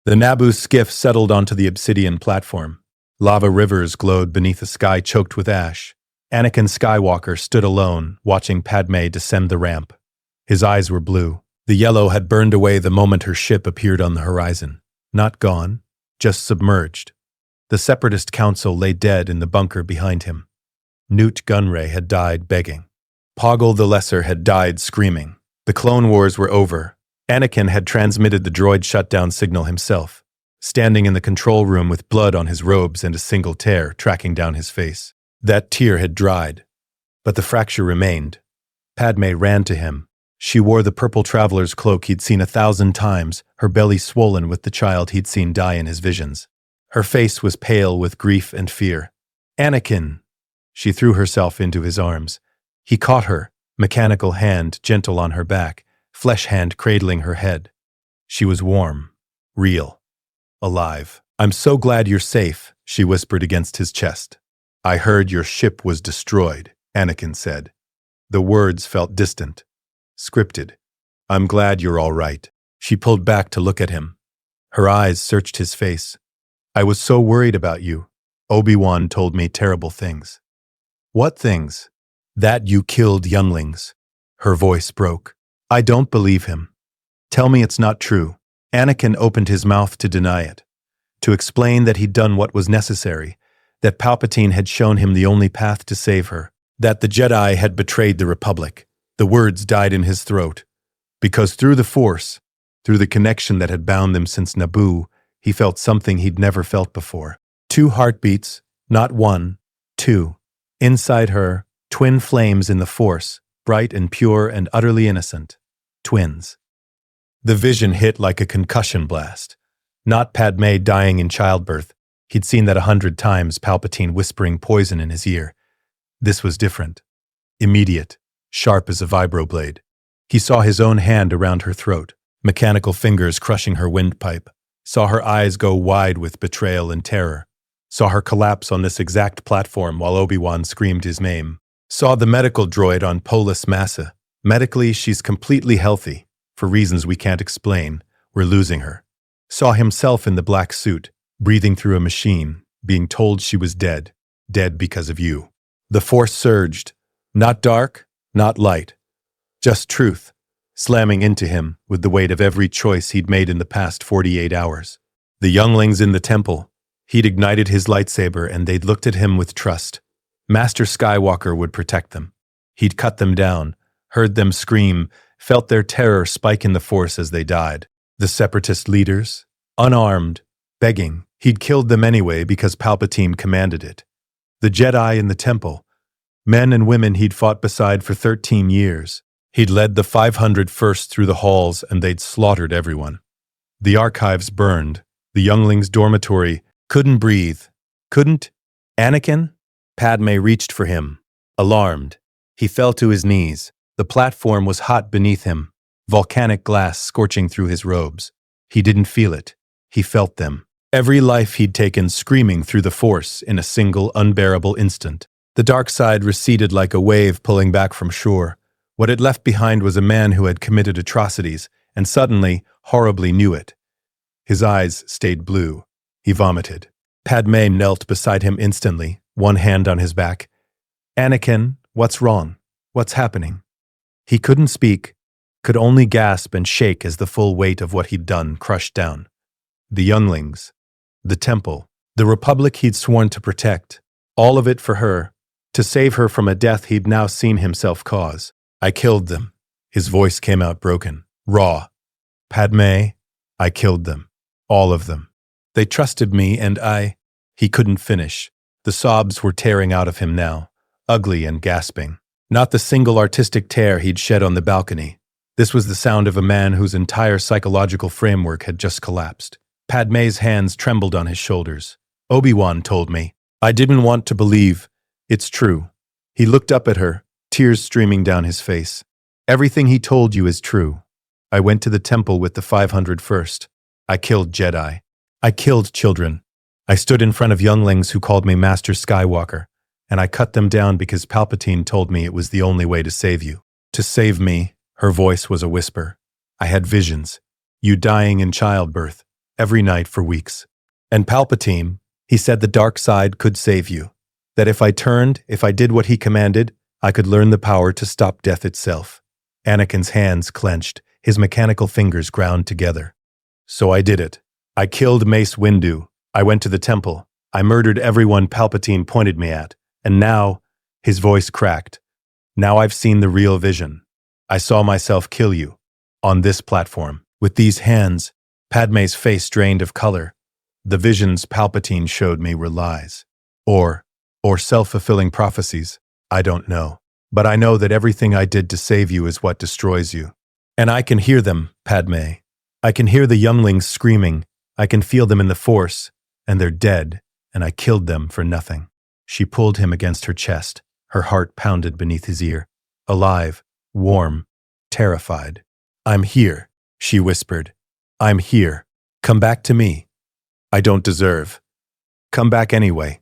The Naboo skiff settled onto the obsidian platform. Lava rivers glowed beneath a sky choked with ash. Anakin Skywalker stood alone, watching Padme descend the ramp. His eyes were blue. The yellow had burned away the moment her ship appeared on the horizon. Not gone, just submerged. The Separatist Council lay dead in the bunker behind him. Newt Gunray had died begging. Poggle the Lesser had died screaming. The Clone Wars were over. Anakin had transmitted the droid shutdown signal himself, standing in the control room with blood on his robes and a single tear tracking down his face. That tear had dried, but the fracture remained. Padme ran to him. She wore the purple traveler's cloak he'd seen 1,000 times, her belly swollen with the child he'd seen die in his visions. Her face was pale with grief and fear. "Anakin!" She threw herself into his arms. He caught her, mechanical hand gentle on her back, flesh hand cradling her head. She was warm, real, alive. "I'm so glad you're safe," she whispered against his chest. "I heard your ship was destroyed," Anakin said. The words felt distant, scripted. "I'm glad you're all right." She pulled back to look at him. Her eyes searched his face. "I was so worried about you. Obi-Wan told me terrible things." "What things?" "That you killed younglings." Her voice broke. "I don't believe him. Tell me it's not true." Anakin opened his mouth to deny it, to explain that he'd done what was necessary, that Palpatine had shown him the only path to save her, that the Jedi had betrayed the Republic. The words died in his throat, because through the Force, through the connection that had bound them since Naboo, he felt something he'd never felt before. 2 heartbeats, not 1, 2. Inside her, twin flames in the Force, bright and pure and utterly innocent. Twins. The vision hit like a concussion blast. Not Padme dying in childbirth. He'd seen that 100 times, Palpatine whispering poison in his ear. This was different. Immediate. Sharp as a vibroblade. He saw his own hand around her throat, mechanical fingers crushing her windpipe. Saw her eyes go wide with betrayal and terror. Saw her collapse on this exact platform while Obi-Wan screamed his name. Saw the medical droid on Polis Massa. Medically, she's completely healthy. For reasons we can't explain, we're losing her. Saw himself in the black suit, breathing through a machine, being told she was dead. Dead because of you. The Force surged. Not dark, not light. Just truth, slamming into him with the weight of every choice he'd made in the past 48 hours. The younglings in the temple. He'd ignited his lightsaber and they'd looked at him with trust. Master Skywalker would protect them. He'd cut them down, heard them scream, felt their terror spike in the Force as they died. The Separatist leaders, unarmed, begging. He'd killed them anyway because Palpatine commanded it. The Jedi in the temple, men and women he'd fought beside for 13 years. He'd led the 501st through the halls and they'd slaughtered everyone. The archives burned. The younglings' dormitory couldn't breathe. Couldn't? Anakin? Padme reached for him, alarmed. He fell to his knees. The platform was hot beneath him, volcanic glass scorching through his robes. He didn't feel it. He felt them. Every life he'd taken screaming through the Force in a single unbearable instant. The dark side receded like a wave pulling back from shore. What it left behind was a man who had committed atrocities, and suddenly, horribly knew it. His eyes stayed blue. He vomited. Padme knelt beside him instantly, one hand on his back. "Anakin, what's wrong? What's happening?" He couldn't speak, could only gasp and shake as the full weight of what he'd done crushed down. The younglings, the temple, the Republic he'd sworn to protect, all of it for her, to save her from a death he'd now seen himself cause. "I killed them." His voice came out broken, raw. "Padme, I killed them. All of them. They trusted me and I—" He couldn't finish. The sobs were tearing out of him now, ugly and gasping. Not the single artistic tear he'd shed on the balcony. This was the sound of a man whose entire psychological framework had just collapsed. Padme's hands trembled on his shoulders. "Obi-Wan told me. I didn't want to believe. It's true." He looked up at her, tears streaming down his face. "Everything he told you is true. I went to the temple with the 501st. I killed Jedi. I killed children. I stood in front of younglings who called me Master Skywalker, and I cut them down because Palpatine told me it was the only way to save you. To save me," her voice was a whisper. "I had visions. You dying in childbirth, every night for weeks. And Palpatine, he said the dark side could save you. That if I turned, if I did what he commanded, I could learn the power to stop death itself. Anakin's hands clenched, his mechanical fingers ground together. So I did it. I killed Mace Windu. I went to the temple. I murdered everyone Palpatine pointed me at. And now, his voice cracked. Now I've seen the real vision. I saw myself kill you. On this platform. With these hands, Padme's face drained of color. The visions Palpatine showed me were lies. Or self-fulfilling prophecies. I don't know. But I know that everything I did to save you is what destroys you. And I can hear them, Padme. I can hear the younglings screaming. I can feel them in the Force. And they're dead, and I killed them for nothing. She pulled him against her chest. Her heart pounded beneath his ear. Alive, warm, terrified. I'm here, she whispered. I'm here. Come back to me. I don't deserve. Come back anyway.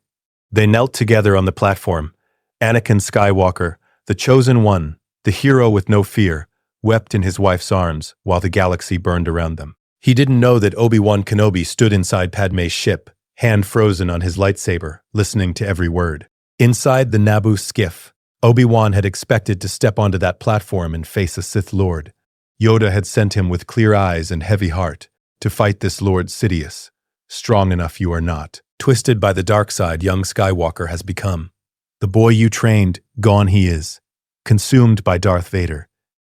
They knelt together on the platform. Anakin Skywalker, the chosen one, the hero with no fear, wept in his wife's arms while the galaxy burned around them. He didn't know that Obi-Wan Kenobi stood inside Padme's ship, hand frozen on his lightsaber, listening to every word. Inside the Naboo skiff, Obi-Wan had expected to step onto that platform and face a Sith Lord. Yoda had sent him with clear eyes and heavy heart to fight this Lord Sidious. Strong enough you are not. Twisted by the dark side young Skywalker has become. The boy you trained, gone he is. Consumed by Darth Vader.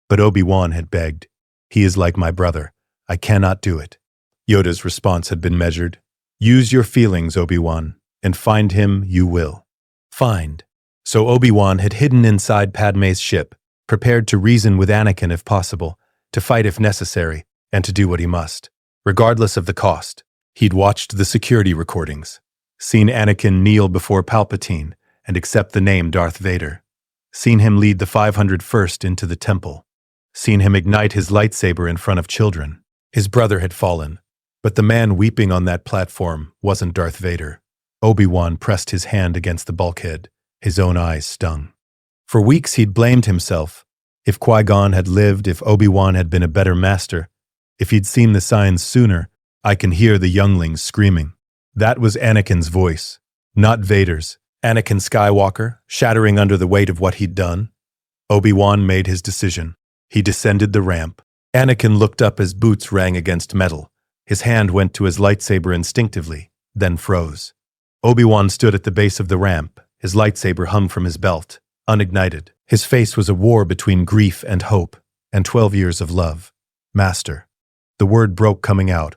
But Obi-Wan had begged. He is like my brother. I cannot do it. Yoda's response had been measured. Use your feelings, Obi-Wan, and find him you will. Find. So Obi-Wan had hidden inside Padme's ship, prepared to reason with Anakin if possible, to fight if necessary, and to do what he must, regardless of the cost. He'd watched the security recordings, seen Anakin kneel before Palpatine and accept the name Darth Vader, seen him lead the 501st into the temple, seen him ignite his lightsaber in front of children. His brother had fallen, but the man weeping on that platform wasn't Darth Vader. Obi-Wan pressed his hand against the bulkhead. His own eyes stung. For weeks he'd blamed himself. If Qui-Gon had lived, if Obi-Wan had been a better master, if he'd seen the signs sooner, I can hear the younglings screaming. That was Anakin's voice, not Vader's. Anakin Skywalker, shattering under the weight of what he'd done. Obi-Wan made his decision. He descended the ramp. Anakin looked up as boots rang against metal. His hand went to his lightsaber instinctively, then froze. Obi-Wan stood at the base of the ramp, his lightsaber hung from his belt, unignited. His face was a war between grief and hope, and 12 years of love. Master. The word broke coming out.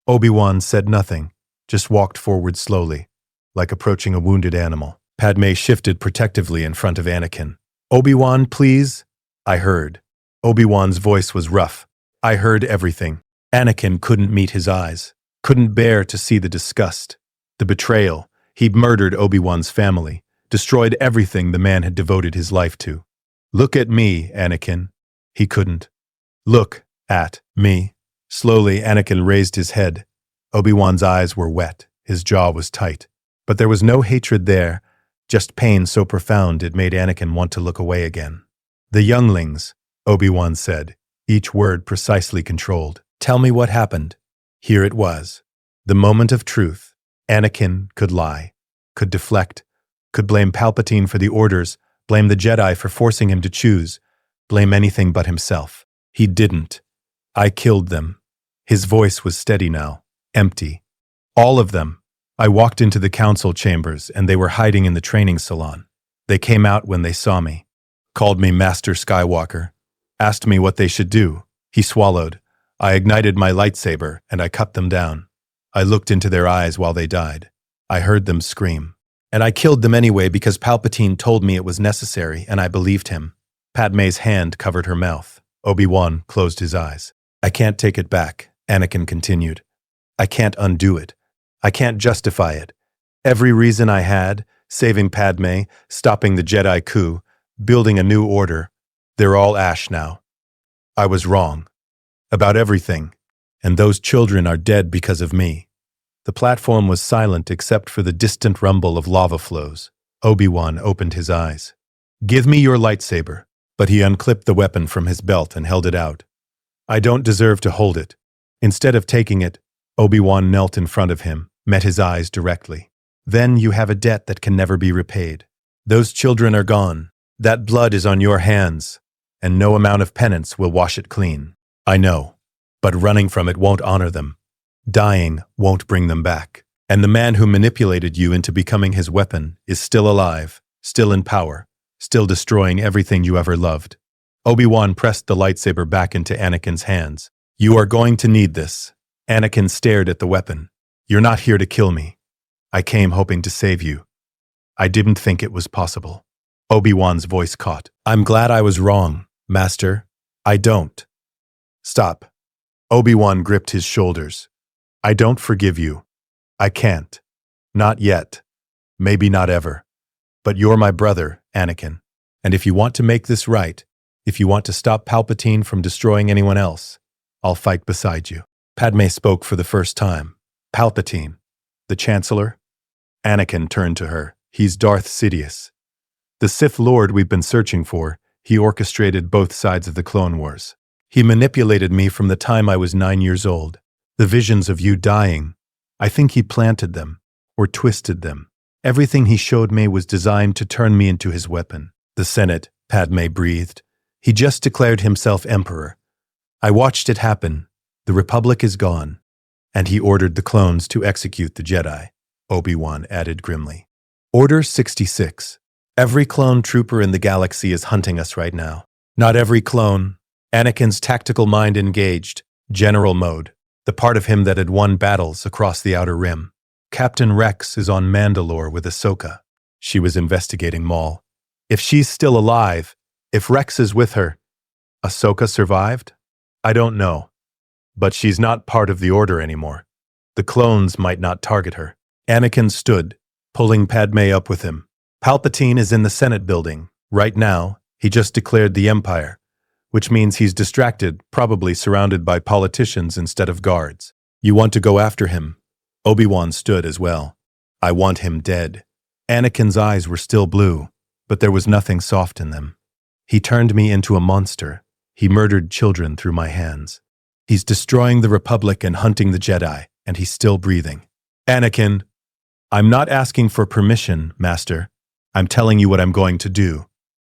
Obi-Wan said nothing, just walked forward slowly, like approaching a wounded animal. Padme shifted protectively in front of Anakin. Obi-Wan, please? I heard. Obi-Wan's voice was rough. I heard everything. Anakin couldn't meet his eyes, couldn't bear to see the disgust, the betrayal. He'd murdered Obi-Wan's family, destroyed everything the man had devoted his life to. Look at me, Anakin. He couldn't. Look at me. Slowly, Anakin raised his head. Obi-Wan's eyes were wet, his jaw was tight. But there was no hatred there, just pain so profound it made Anakin want to look away again. The younglings, Obi-Wan said, each word precisely controlled. Tell me what happened. Here it was. The moment of truth. Anakin could lie, could deflect, could blame Palpatine for the orders, blame the Jedi for forcing him to choose, blame anything but himself. He didn't. I killed them. His voice was steady now, empty. All of them. I walked into the council chambers and they were hiding in the training salon. They came out when they saw me, called me Master Skywalker, asked me what they should do. He swallowed. I ignited my lightsaber and I cut them down. I looked into their eyes while they died. I heard them scream. And I killed them anyway because Palpatine told me it was necessary and I believed him. Padme's hand covered her mouth. Obi-Wan closed his eyes. I can't take it back, Anakin continued. I can't undo it. I can't justify it. Every reason I had, saving Padme, stopping the Jedi coup, building a new order, they're all ash now. I was wrong. About everything. And those children are dead because of me. The platform was silent except for the distant rumble of lava flows. Obi-Wan opened his eyes. Give me your lightsaber. But he unclipped the weapon from his belt and held it out. I don't deserve to hold it. Instead of taking it, Obi-Wan knelt in front of him, met his eyes directly. Then you have a debt that can never be repaid. Those children are gone. That blood is on your hands, and no amount of penance will wash it clean. I know, but running from it won't honor them. Dying won't bring them back. And the man who manipulated you into becoming his weapon is still alive, still in power, still destroying everything you ever loved. Obi-Wan pressed the lightsaber back into Anakin's hands. You are going to need this. Anakin stared at the weapon. You're not here to kill me. I came hoping to save you. I didn't think it was possible. Obi-Wan's voice caught. I'm glad I was wrong, Master. I don't. Stop. Obi-Wan gripped his shoulders. I don't forgive you. I can't. Not yet. Maybe not ever. But you're my brother, Anakin. And if you want to make this right, if you want to stop Palpatine from destroying anyone else, I'll fight beside you. Padme spoke for the first time. Palpatine, the Chancellor? Anakin turned to her. He's Darth Sidious. The Sith Lord we've been searching for. He orchestrated both sides of the Clone Wars. He manipulated me from the time I was 9 years old. The visions of you dying, I think he planted them, or twisted them. Everything he showed me was designed to turn me into his weapon. The Senate, Padme breathed. He just declared himself Emperor. I watched it happen. The Republic is gone. And he ordered the clones to execute the Jedi, Obi-Wan added grimly. Order 66. Every clone trooper in the galaxy is hunting us right now. Not every clone. Anakin's tactical mind engaged. General mode. The part of him that had won battles across the Outer Rim. Captain Rex is on Mandalore with Ahsoka. She was investigating Maul. If she's still alive, if Rex is with her, Ahsoka survived? I don't know. But she's not part of the Order anymore. The clones might not target her. Anakin stood, pulling Padme up with him. Palpatine is in the Senate building. Right now, he just declared the Empire, which means he's distracted, probably surrounded by politicians instead of guards. You want to go after him? Obi-Wan stood as well. I want him dead. Anakin's eyes were still blue, but there was nothing soft in them. He turned me into a monster. He murdered children through my hands. He's destroying the Republic and hunting the Jedi, and he's still breathing. Anakin, I'm not asking for permission, Master. I'm telling you what I'm going to do.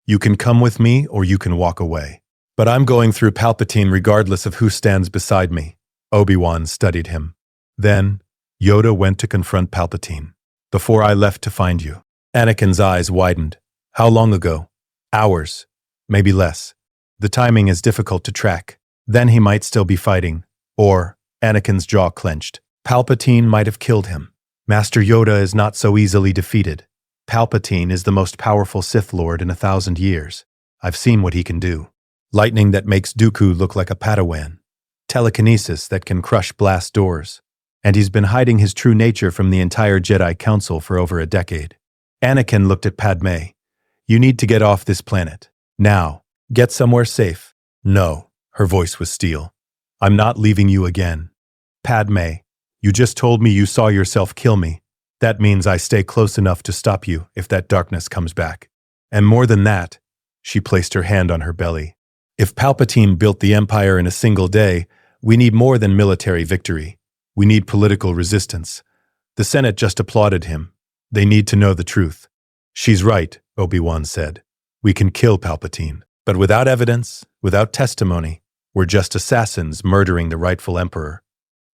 You can come with me or you can walk away. But I'm going through Palpatine regardless of who stands beside me. Obi-Wan studied him. Then, Yoda went to confront Palpatine. Before I left to find you. Anakin's eyes widened. How long ago? Hours. Maybe less. The timing is difficult to track. Then he might still be fighting. Or, Anakin's jaw clenched. Palpatine might have killed him. Master Yoda is not so easily defeated. Palpatine is the most powerful Sith Lord in 1,000 years. I've seen what he can do. Lightning that makes Dooku look like a Padawan. Telekinesis that can crush blast doors. And he's been hiding his true nature from the entire Jedi Council for over a decade. Anakin looked at Padme. You need to get off this planet. Now. Get somewhere safe. No. Her voice was steel. I'm not leaving you again. Padme, you just told me you saw yourself kill me. That means I stay close enough to stop you if that darkness comes back. And more than that, she placed her hand on her belly. If Palpatine built the Empire in a single day, we need more than military victory. We need political resistance. The Senate just applauded him. They need to know the truth. She's right, Obi-Wan said. We can kill Palpatine. But without evidence, without testimony, we're just assassins murdering the rightful emperor.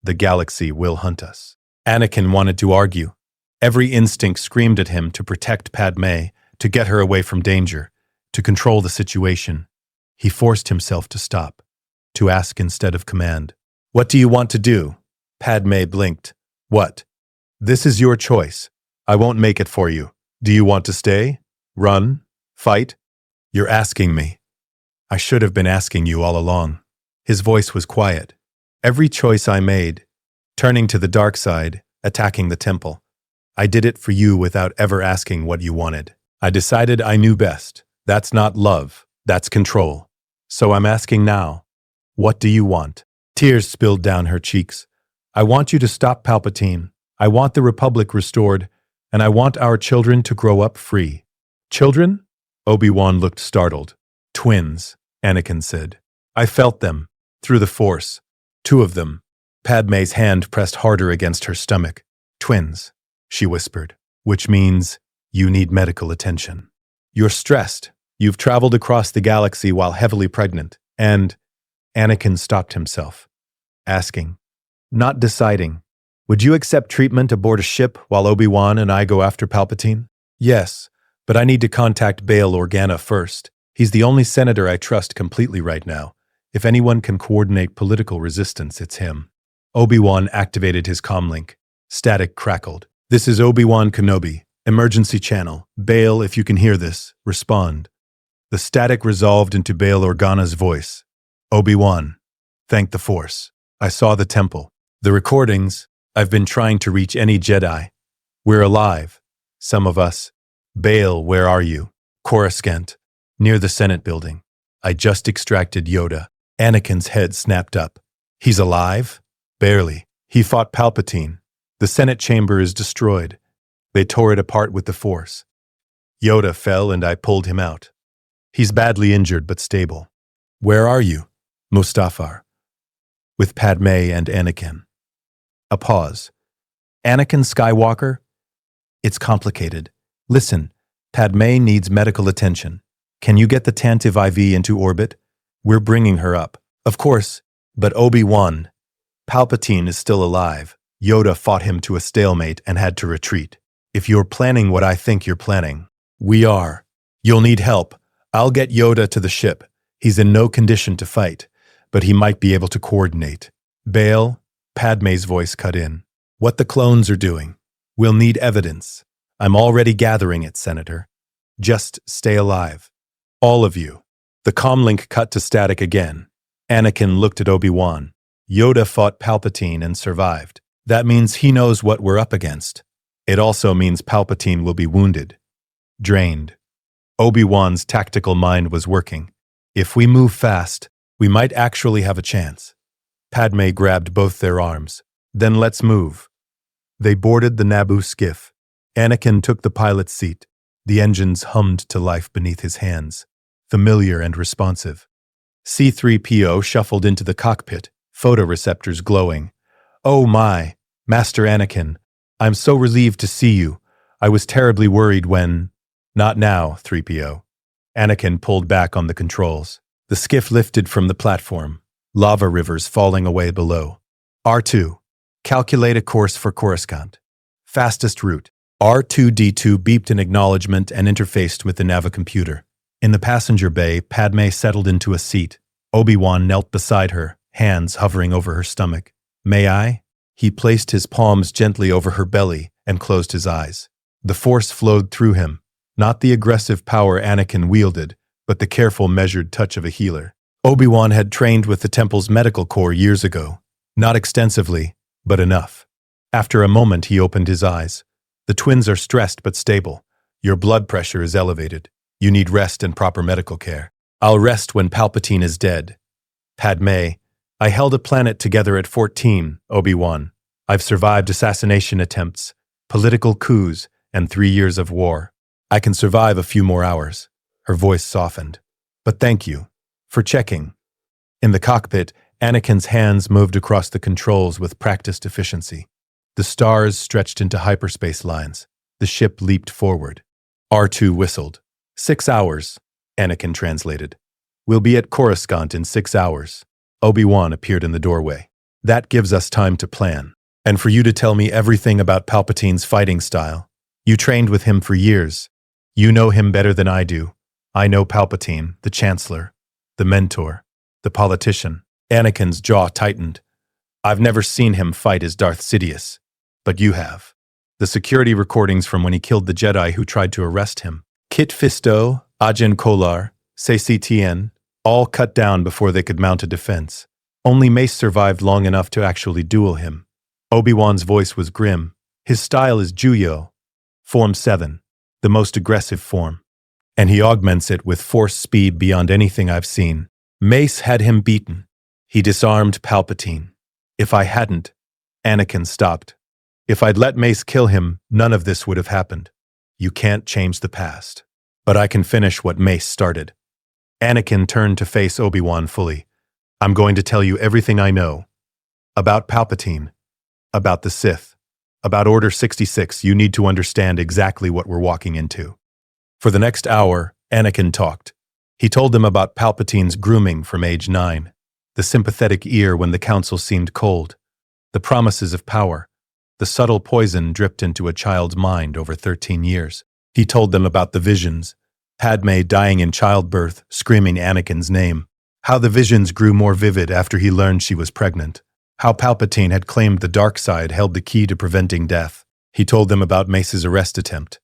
The galaxy will hunt us. Anakin wanted to argue. Every instinct screamed at him to protect Padme, to get her away from danger, to control the situation. He forced himself to stop, to ask instead of command. What do you want to do? Padme blinked. What? This is your choice. I won't make it for you. Do you want to stay? Run? Fight? You're asking me. I should have been asking you all along. His voice was quiet. Every choice I made, turning to the dark side, attacking the temple, I did it for you without ever asking what you wanted. I decided I knew best. That's not love. That's control. So I'm asking now, what do you want? Tears spilled down her cheeks. I want you to stop Palpatine. I want the Republic restored, and I want our children to grow up free. Children? Obi-Wan looked startled. Twins, Anakin said. I felt them, through the Force. 2 of them. Padme's hand pressed harder against her stomach. Twins, she whispered, which means you need medical attention. You're stressed. You've traveled across the galaxy while heavily pregnant, and Anakin stopped himself, asking, not deciding, would you accept treatment aboard a ship while Obi-Wan and I go after Palpatine? Yes, but I need to contact Bail Organa first. He's the only senator I trust completely right now. If anyone can coordinate political resistance, it's him. Obi-Wan activated his comlink. Static crackled. This is Obi-Wan Kenobi. Emergency channel. Bail, if you can hear this, respond. The static resolved into Bail Organa's voice. Obi-Wan, thank the Force. I saw the temple. The recordings. I've been trying to reach any Jedi. We're alive. Some of us. Bail, where are you? Coruscant. Near the Senate building. I just extracted Yoda. Anakin's head snapped up. He's alive? Barely. He fought Palpatine. The Senate chamber is destroyed. They tore it apart with the Force. Yoda fell and I pulled him out. He's badly injured but stable. Where are you? Mustafar. With Padme and Anakin. A pause. Anakin Skywalker? It's complicated. Listen, Padme needs medical attention. Can you get the Tantive IV into orbit? We're bringing her up. Of course, but Obi-Wan. Palpatine is still alive. Yoda fought him to a stalemate and had to retreat. If you're planning what I think you're planning, we are. You'll need help. I'll get Yoda to the ship. He's in no condition to fight, but he might be able to coordinate. Bail, Padme's voice cut in. What the clones are doing. We'll need evidence. I'm already gathering it, Senator. Just stay alive. All of you. The comlink cut to static again. Anakin looked at Obi-Wan. Yoda fought Palpatine and survived. That means he knows what we're up against. It also means Palpatine will be wounded. Drained. Obi-Wan's tactical mind was working. If we move fast, we might actually have a chance. Padme grabbed both their arms. Then let's move. They boarded the Naboo skiff. Anakin took the pilot's seat. The engines hummed to life beneath his hands, familiar and responsive. C-3PO shuffled into the cockpit, photoreceptors glowing. Oh my, Master Anakin, I'm so relieved to see you. I was terribly worried when… Not now, 3PO. Anakin pulled back on the controls. The skiff lifted from the platform, lava rivers falling away below. R2, calculate a course for Coruscant. Fastest route. R2-D2 beeped an acknowledgement and interfaced with the navicomputer. In the passenger bay, Padme settled into a seat. Obi-Wan knelt beside her, hands hovering over her stomach. May I? He placed his palms gently over her belly and closed his eyes. The Force flowed through him, not the aggressive power Anakin wielded, but the careful, measured touch of a healer. Obi-Wan had trained with the Temple's medical corps years ago. Not extensively, but enough. After a moment, he opened his eyes. The twins are stressed but stable. Your blood pressure is elevated. You need rest and proper medical care. I'll rest when Palpatine is dead. Padme, I held a planet together at 14, Obi-Wan. I've survived assassination attempts, political coups, and 3 years of war. I can survive a few more hours. Her voice softened. But thank you for checking. In the cockpit, Anakin's hands moved across the controls with practiced efficiency. The stars stretched into hyperspace lines. The ship leaped forward. R2 whistled. 6 hours, Anakin translated. We'll be at Coruscant in 6 hours. Obi-Wan appeared in the doorway. That gives us time to plan. And for you to tell me everything about Palpatine's fighting style. You trained with him for years. You know him better than I do. I know Palpatine, the Chancellor, the mentor, the politician. Anakin's jaw tightened. I've never seen him fight as Darth Sidious. But you have. The security recordings from when he killed the Jedi who tried to arrest him. Kit Fisto, Ajahn Kolar, Tien, all cut down before they could mount a defense. Only Mace survived long enough to actually duel him. Obi-Wan's voice was grim. His style is Juyo, Form 7, the most aggressive form. And he augments it with force speed beyond anything I've seen. Mace had him beaten. He disarmed Palpatine. If I hadn't, Anakin stopped. If I'd let Mace kill him, none of this would have happened. You can't change the past. But I can finish what Mace started. Anakin turned to face Obi-Wan fully. I'm going to tell you everything I know. About Palpatine. About the Sith. About Order 66, you need to understand exactly what we're walking into. For the next hour, Anakin talked. He told them about Palpatine's grooming from age 9, the sympathetic ear when the council seemed cold, the promises of power, the subtle poison dripped into a child's mind over 13 years. He told them about the visions, Padme dying in childbirth, screaming Anakin's name, how the visions grew more vivid after he learned she was pregnant, how Palpatine had claimed the dark side held the key to preventing death. He told them about Mace's arrest attempt,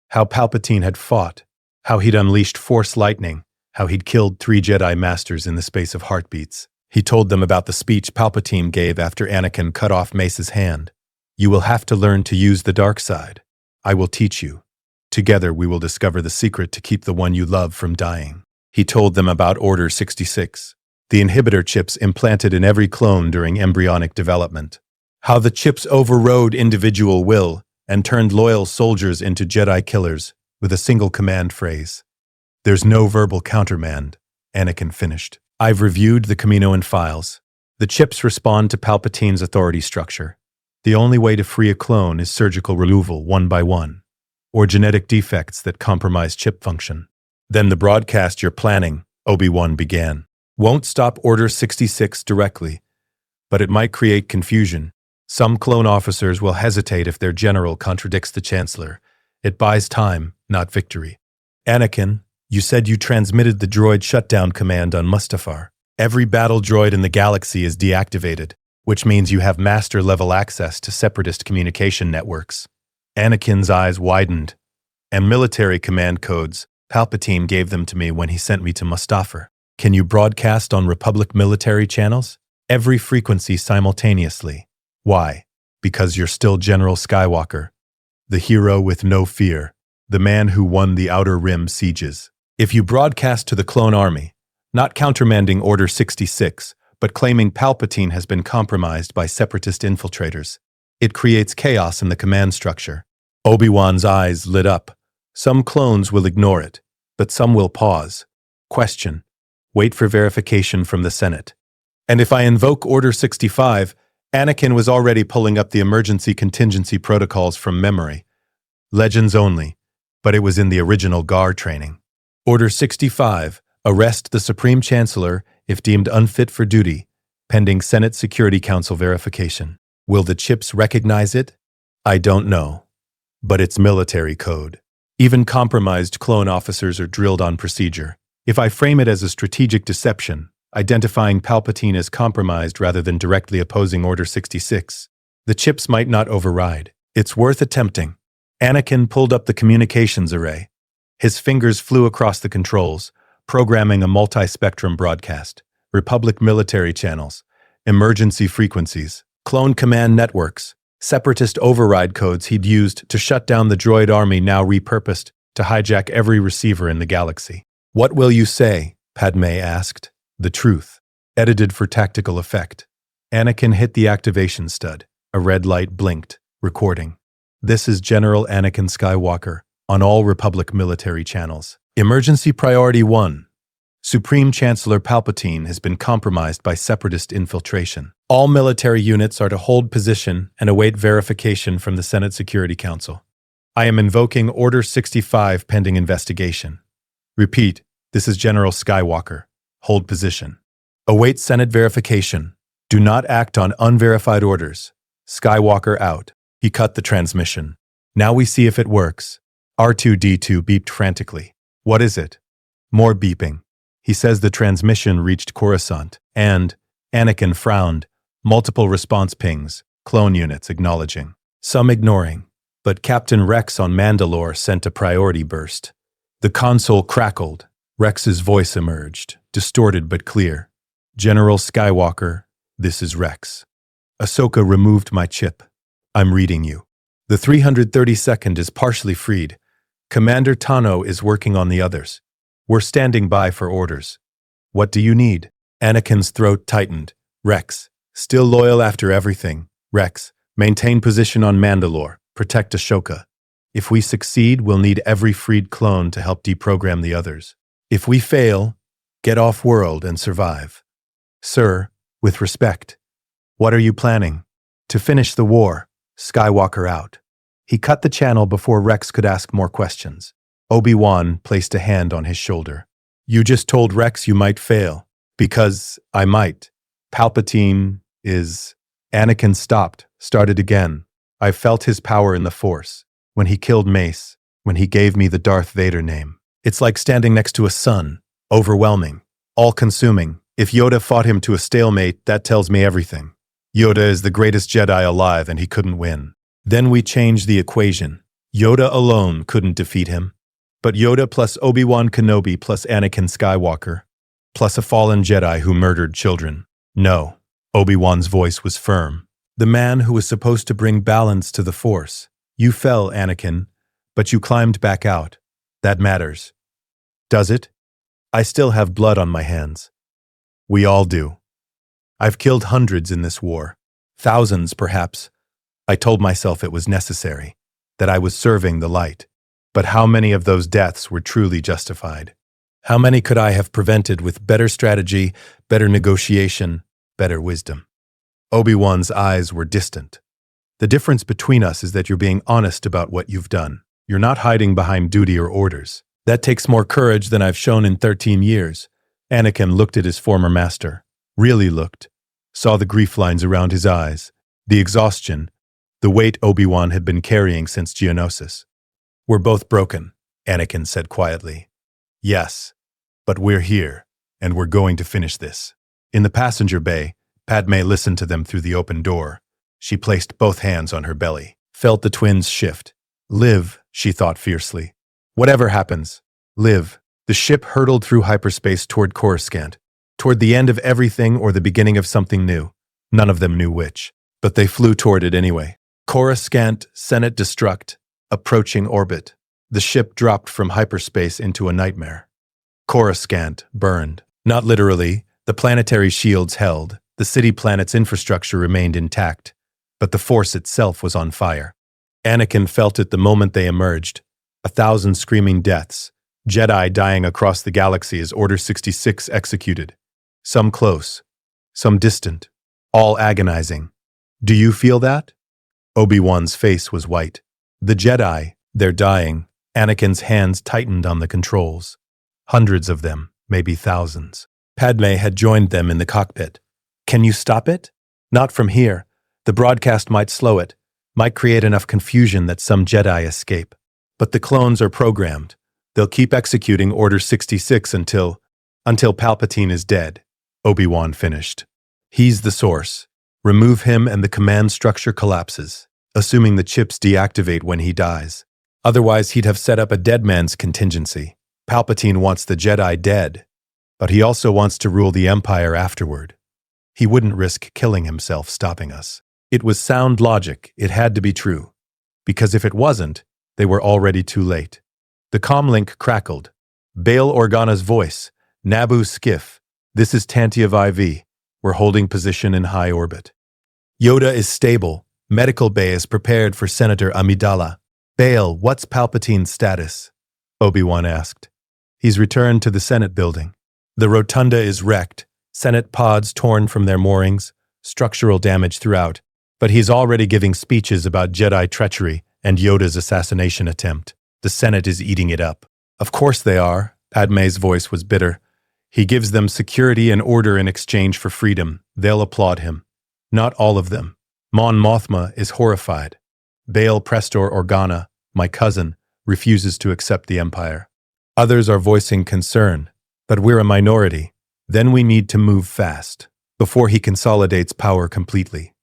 how Palpatine had fought, how he'd unleashed Force lightning, how he'd killed 3 Jedi Masters in the space of heartbeats. He told them about the speech Palpatine gave after Anakin cut off Mace's hand. You will have to learn to use the dark side. I will teach you. Together we will discover the secret to keep the one you love from dying. He told them about Order 66, the inhibitor chips implanted in every clone during embryonic development, how the chips overrode individual will and turned loyal soldiers into Jedi killers with a single command phrase. There's no verbal countermand, Anakin finished. I've reviewed the Kaminoan files. The chips respond to Palpatine's authority structure. The only way to free a clone is surgical removal one by one, or genetic defects that compromise chip function. Then the broadcast you're planning, Obi-Wan began, won't stop Order 66 directly, but it might create confusion. Some clone officers will hesitate if their general contradicts the Chancellor. It buys time, not victory. Anakin, you said you transmitted the droid shutdown command on Mustafar. Every battle droid in the galaxy is deactivated, which means you have master-level access to separatist communication networks. Anakin's eyes widened. And military command codes, Palpatine gave them to me when he sent me to Mustafar. Can you broadcast on Republic military channels? Every frequency simultaneously. Why? Because you're still General Skywalker, the hero with no fear, the man who won the Outer Rim sieges. If you broadcast to the clone army, not countermanding Order 66, but claiming Palpatine has been compromised by separatist infiltrators, it creates chaos in the command structure. Obi-Wan's eyes lit up. Some clones will ignore it, but some will pause. Question. Wait for verification from the Senate. And if I invoke Order 65, Anakin was already pulling up the emergency contingency protocols from memory. Legends only, but it was in the original GAR training. Order 65, arrest the Supreme Chancellor if deemed unfit for duty, pending Senate Security Council verification. Will the chips recognize it? I don't know. But it's military code. Even compromised clone officers are drilled on procedure. If I frame it as a strategic deception, identifying Palpatine as compromised rather than directly opposing Order 66, the chips might not override. It's worth attempting. Anakin pulled up the communications array. His fingers flew across the controls, programming a multi-spectrum broadcast, Republic military channels, emergency frequencies, clone command networks, separatist override codes he'd used to shut down the droid army now repurposed to hijack every receiver in the galaxy. What will you say? Padme asked. The truth. Edited for tactical effect. Anakin hit the activation stud. A red light blinked, recording. This is General Anakin Skywalker, on all Republic military channels. Emergency Priority 1. Supreme Chancellor Palpatine has been compromised by separatist infiltration. All military units are to hold position and await verification from the Senate Security Council. I am invoking Order 65 pending investigation. Repeat, this is General Skywalker. Hold position. Await Senate verification. Do not act on unverified orders. Skywalker out. He cut the transmission. Now we see if it works. R2-D2 beeped frantically. What is it? More beeping. He says the transmission reached Coruscant, and Anakin frowned. Multiple response pings, clone units acknowledging. Some ignoring, but Captain Rex on Mandalore sent a priority burst. The console crackled. Rex's voice emerged, distorted but clear. General Skywalker, this is Rex. Ahsoka removed my chip. I'm reading you. The 332nd is partially freed. Commander Tano is working on the others. We're standing by for orders. What do you need? Anakin's throat tightened. Rex, still loyal after everything. Rex, maintain position on Mandalore. Protect Ahsoka. If we succeed, we'll need every freed clone to help deprogram the others. If we fail, get off-world and survive. Sir, with respect. What are you planning? To finish the war. Skywalker out. He cut the channel before Rex could ask more questions. Obi-Wan placed a hand on his shoulder. You just told Rex you might fail. Because I might. Palpatine is... Anakin stopped, started again. I felt his power in the Force. When he killed Mace, when he gave me the Darth Vader name. It's like standing next to a sun. Overwhelming. All-consuming. If Yoda fought him to a stalemate, that tells me everything. Yoda is the greatest Jedi alive and he couldn't win. Then we changed the equation. Yoda alone couldn't defeat him. But Yoda plus Obi-Wan Kenobi plus Anakin Skywalker, plus a fallen Jedi who murdered children. No. Obi-Wan's voice was firm. The man who was supposed to bring balance to the Force. You fell, Anakin, but you climbed back out. That matters. Does it? I still have blood on my hands. We all do. I've killed hundreds in this war. Thousands, perhaps. I told myself it was necessary, that I was serving the light. But how many of those deaths were truly justified? How many could I have prevented with better strategy, better negotiation, better wisdom? Obi-Wan's eyes were distant. The difference between us is that you're being honest about what you've done. You're not hiding behind duty or orders. That takes more courage than I've shown in 13 years. Anakin looked at his former master. Really looked. Saw the grief lines around his eyes. The exhaustion. The weight Obi-Wan had been carrying since Geonosis. We're both broken, Anakin said quietly. Yes, but we're here, and we're going to finish this. In the passenger bay, Padme listened to them through the open door. She placed both hands on her belly, felt the twins shift. Live, she thought fiercely. Whatever happens, live. The ship hurtled through hyperspace toward Coruscant, toward the end of everything or the beginning of something new. None of them knew which, but they flew toward it anyway. Coruscant, Senate Destruct, approaching orbit. The ship dropped from hyperspace into a nightmare. Coruscant burned. Not literally, the planetary shields held. The city planet's infrastructure remained intact, but the Force itself was on fire. Anakin felt it the moment they emerged. 1,000 screaming deaths. Jedi dying across the galaxy as Order 66 executed. Some close, some distant, all agonizing. Do you feel that? Obi-Wan's face was white. The Jedi, they're dying. Anakin's hands tightened on the controls. Hundreds of them, maybe thousands. Padme had joined them in the cockpit. Can you stop it? Not from here. The broadcast might slow it, might create enough confusion that some Jedi escape. But the clones are programmed. They'll keep executing Order 66 until Palpatine is dead. Obi-Wan finished. He's the source. Remove him and the command structure collapses, assuming the chips deactivate when he dies. Otherwise, he'd have set up a dead man's contingency. Palpatine wants the Jedi dead, but he also wants to rule the Empire afterward. He wouldn't risk killing himself stopping us. It was sound logic. It had to be true. Because if it wasn't, they were already too late. The comlink crackled. Bail Organa's voice. Naboo skiff. This is Tantive IV. We're holding position in high orbit. Yoda is stable. Medical bay is prepared for Senator Amidala. Bail, what's Palpatine's status? Obi-Wan asked. He's returned to the Senate building. The rotunda is wrecked. Senate pods torn from their moorings. Structural damage throughout. But he's already giving speeches about Jedi treachery and Yoda's assassination attempt. The Senate is eating it up. Of course they are. Padme's voice was bitter. He gives them security and order in exchange for freedom. They'll applaud him. Not all of them. Mon Mothma is horrified. Bail Prestor Organa, my cousin, refuses to accept the Empire. Others are voicing concern, but we're a minority. Then we need to move fast, before he consolidates power completely.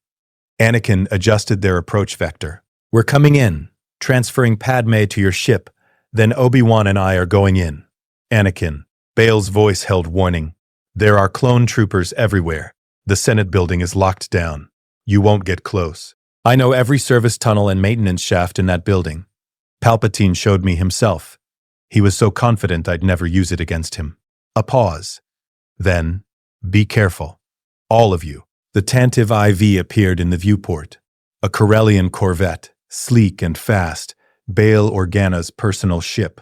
Anakin adjusted their approach vector. We're coming in, transferring Padme to your ship, then Obi-Wan and I are going in. Anakin. Bail's voice held warning. There are clone troopers everywhere. The Senate building is locked down. You won't get close. I know every service tunnel and maintenance shaft in that building. Palpatine showed me himself. He was so confident I'd never use it against him. A pause. Then, be careful. All of you. The Tantive IV appeared in the viewport. A Corellian corvette, sleek and fast, Bail Organa's personal ship.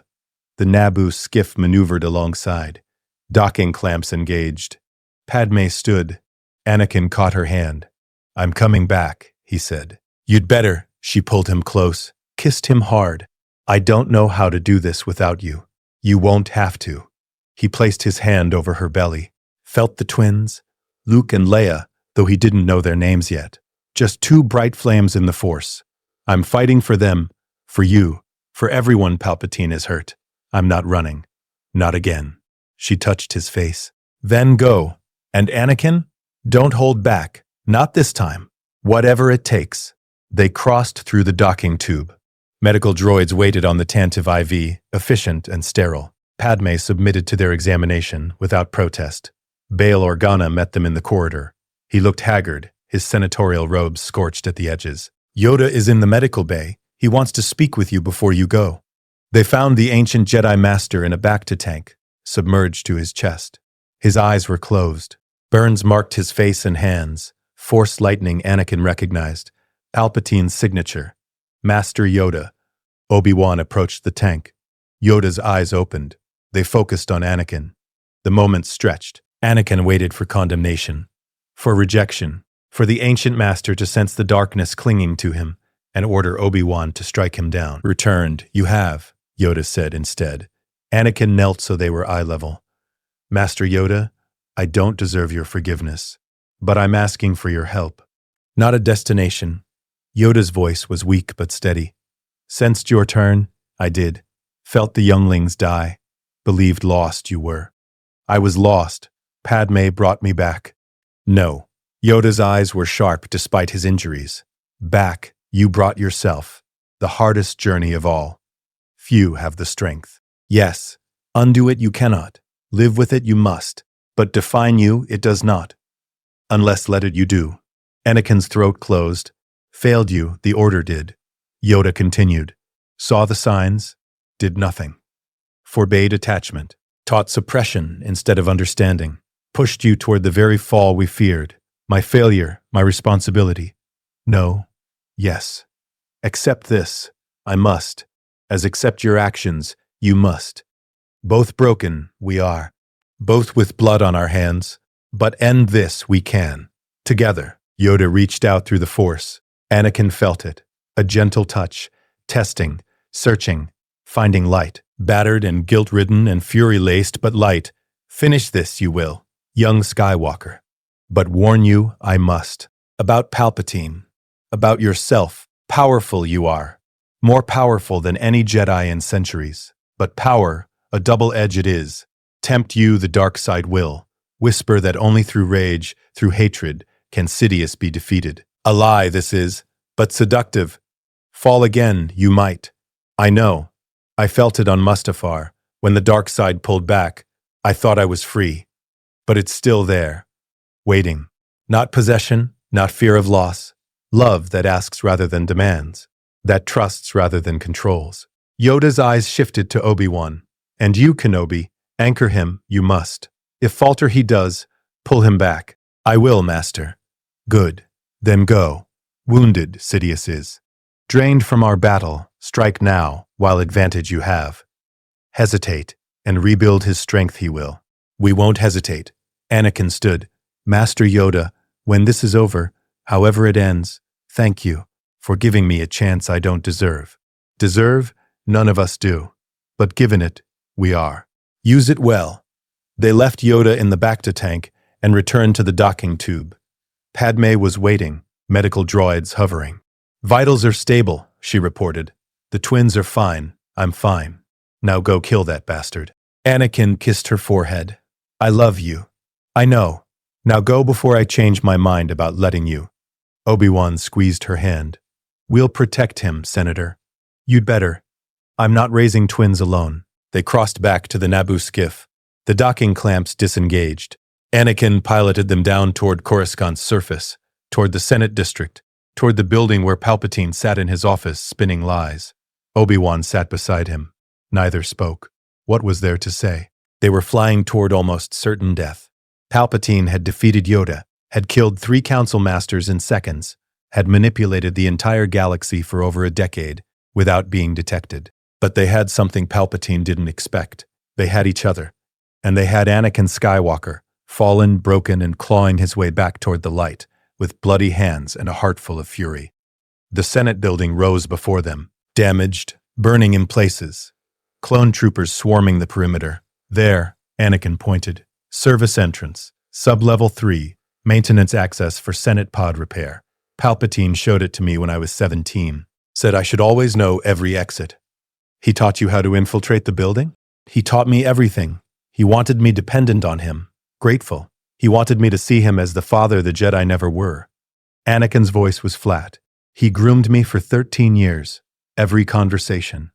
The Naboo skiff maneuvered alongside. Docking clamps engaged. Padme stood. Anakin caught her hand. I'm coming back, he said. You'd better, she pulled him close, kissed him hard. I don't know how to do this without you. You won't have to. He placed his hand over her belly, felt the twins, Luke and Leia, though he didn't know their names yet. Just two bright flames in the Force. I'm fighting for them, for you, for everyone Palpatine is hurt. I'm not running. Not again. She touched his face. Then go. And Anakin? Don't hold back. Not this time. Whatever it takes. They crossed through the docking tube. Medical droids waited on the Tantive IV, efficient and sterile. Padme submitted to their examination without protest. Bail Organa met them in the corridor. He looked haggard, his senatorial robes scorched at the edges. Yoda is in the medical bay. He wants to speak with you before you go. They found the ancient Jedi Master in a bacta tank, submerged to his chest. His eyes were closed. Burns marked his face and hands. Force lightning Anakin recognized. Palpatine's signature. Master Yoda. Obi-Wan approached the tank. Yoda's eyes opened. They focused on Anakin. The moment stretched. Anakin waited for condemnation, for rejection, for the ancient master to sense the darkness clinging to him and order Obi-Wan to strike him down. Returned, you have, Yoda said instead. Anakin knelt so they were eye level. Master Yoda, I don't deserve your forgiveness, but I'm asking for your help. Not a destination. Yoda's voice was weak but steady. Sensed your turn, I did. Felt the younglings die. Believed lost you were. I was lost. Padme brought me back. No. Yoda's eyes were sharp despite his injuries. Back, you brought yourself. The hardest journey of all. Few have the strength. Yes, undo it you cannot. Live with it you must. But define you it does not. Unless let it you do. Anakin's throat closed. Failed you, the order did. Yoda continued. Saw the signs. Did nothing. Forbade attachment. Taught suppression instead of understanding. Pushed you toward the very fall we feared. My failure, my responsibility. No. Yes. Accept this. I must. As accept your actions, you must. Both broken, we are. Both with blood on our hands. But end this we can. Together. Yoda reached out through the Force. Anakin felt it. A gentle touch. Testing. Searching. Finding light. Battered and guilt-ridden and fury-laced, but light. Finish this, you will. Young Skywalker. But warn you, I must. About Palpatine. About yourself. Powerful you are. More powerful than any Jedi in centuries. But power, a double edge it is. Tempt you the dark side will. Whisper that only through rage, through hatred, can Sidious be defeated. A lie this is, but seductive. Fall again, you might. I know. I felt it on Mustafar. When the dark side pulled back, I thought I was free. But it's still there. Waiting. Not possession, not fear of loss. Love that asks rather than demands. That trusts rather than controls. Yoda's eyes shifted to Obi-Wan. And you, Kenobi, anchor him, you must. If falter he does, pull him back. I will, Master. Good. Then go. Wounded, Sidious is. Drained from our battle, strike now, while advantage you have. Hesitate, and rebuild his strength he will. We won't hesitate. Anakin stood. Master Yoda, when this is over, however it ends, thank you for giving me a chance I don't deserve. Deserve? None of us do. But given it, we are. Use it well. They left Yoda in the bacta tank and returned to the docking tube. Padme was waiting, medical droids hovering. Vitals are stable, she reported. The twins are fine. I'm fine. Now go kill that bastard. Anakin kissed her forehead. I love you. I know. Now go before I change my mind about letting you. Obi-Wan squeezed her hand. We'll protect him, Senator. You'd better. I'm not raising twins alone. They crossed back to the Naboo skiff. The docking clamps disengaged. Anakin piloted them down toward Coruscant's surface, toward the Senate district, toward the building where Palpatine sat in his office spinning lies. Obi-Wan sat beside him. Neither spoke. What was there to say? They were flying toward almost certain death. Palpatine had defeated Yoda, had killed 3 council masters in seconds, had manipulated the entire galaxy for over a decade without being detected. But they had something Palpatine didn't expect. They had each other. And they had Anakin Skywalker, fallen, broken, and clawing his way back toward the light, with bloody hands and a heart full of fury. The Senate building rose before them, damaged, burning in places. Clone troopers swarming the perimeter. There, Anakin pointed. Service entrance, sub-level 3, maintenance access for Senate pod repair. Palpatine showed it to me when I was 17. Said I should always know every exit. He taught you how to infiltrate the building? He taught me everything. He wanted me dependent on him, grateful. He wanted me to see him as the father the Jedi never were. Anakin's voice was flat. He groomed me for 13 years. Every conversation,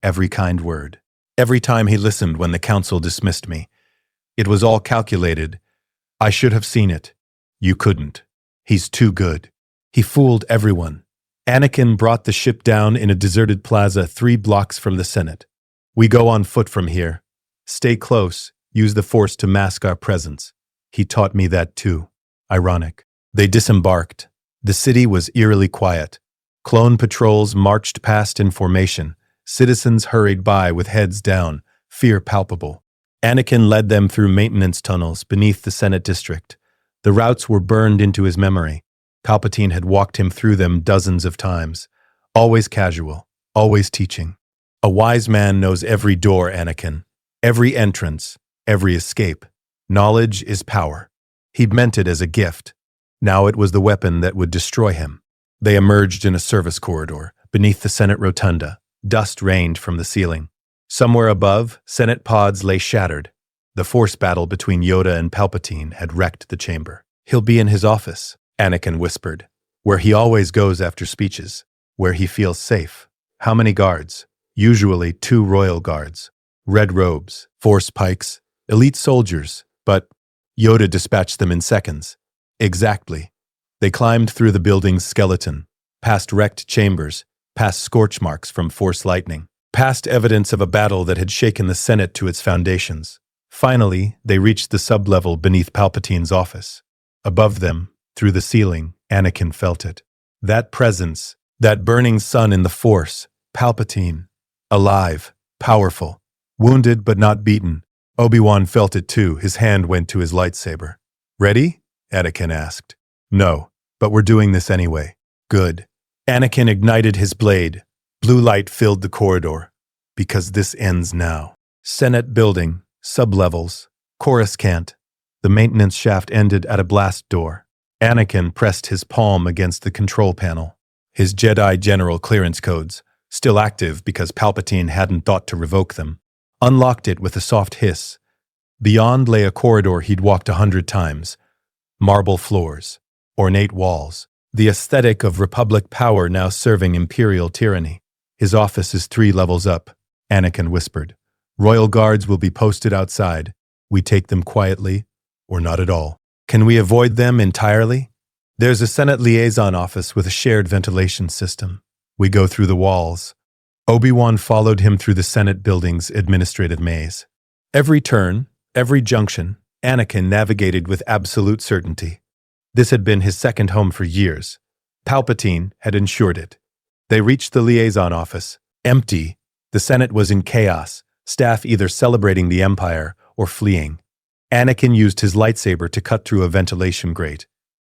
every kind word, every time he listened when the council dismissed me. It was all calculated. I should have seen it. You couldn't. He's too good. He fooled everyone. Anakin brought the ship down in a deserted plaza 3 blocks from the Senate. We go on foot from here. Stay close. Use the Force to mask our presence. He taught me that too. Ironic. They disembarked. The city was eerily quiet. Clone patrols marched past in formation. Citizens hurried by with heads down, fear palpable. Anakin led them through maintenance tunnels beneath the Senate district. The routes were burned into his memory. Palpatine had walked him through them dozens of times. Always casual, always teaching. A wise man knows every door, Anakin. Every entrance, every escape. Knowledge is power. He'd meant it as a gift. Now it was the weapon that would destroy him. They emerged in a service corridor, beneath the Senate rotunda. Dust rained from the ceiling. Somewhere above, Senate pods lay shattered. The Force battle between Yoda and Palpatine had wrecked the chamber. He'll be in his office, Anakin whispered, where he always goes after speeches, where he feels safe. How many guards? Usually 2 royal guards. Red robes, Force pikes, elite soldiers, but Yoda dispatched them in seconds. Exactly. They climbed through the building's skeleton, past wrecked chambers, past scorch marks from Force lightning, past evidence of a battle that had shaken the Senate to its foundations. Finally, they reached the sub-level beneath Palpatine's office. Above them, through the ceiling, Anakin felt it. That presence, that burning sun in the Force, Palpatine. Alive, powerful, wounded but not beaten. Obi-Wan felt it too. His hand went to his lightsaber. Ready? Anakin asked. No, but we're doing this anyway. Good. Anakin ignited his blade. Blue light filled the corridor. Because this ends now. Senate building, sub-levels, Coruscant. The maintenance shaft ended at a blast door. Anakin pressed his palm against the control panel. His Jedi General clearance codes, still active because Palpatine hadn't thought to revoke them, unlocked it with a soft hiss. Beyond lay a corridor he'd walked 100 times. Marble floors, ornate walls, the aesthetic of Republic power now serving Imperial tyranny. His office is 3 levels up, Anakin whispered. Royal guards will be posted outside. We take them quietly, or not at all. Can we avoid them entirely? There's a Senate liaison office with a shared ventilation system. We go through the walls. Obi-Wan followed him through the Senate building's administrative maze. Every turn, every junction, Anakin navigated with absolute certainty. This had been his second home for years. Palpatine had ensured it. They reached the liaison office. Empty. The Senate was in chaos, staff either celebrating the Empire or fleeing. Anakin used his lightsaber to cut through a ventilation grate.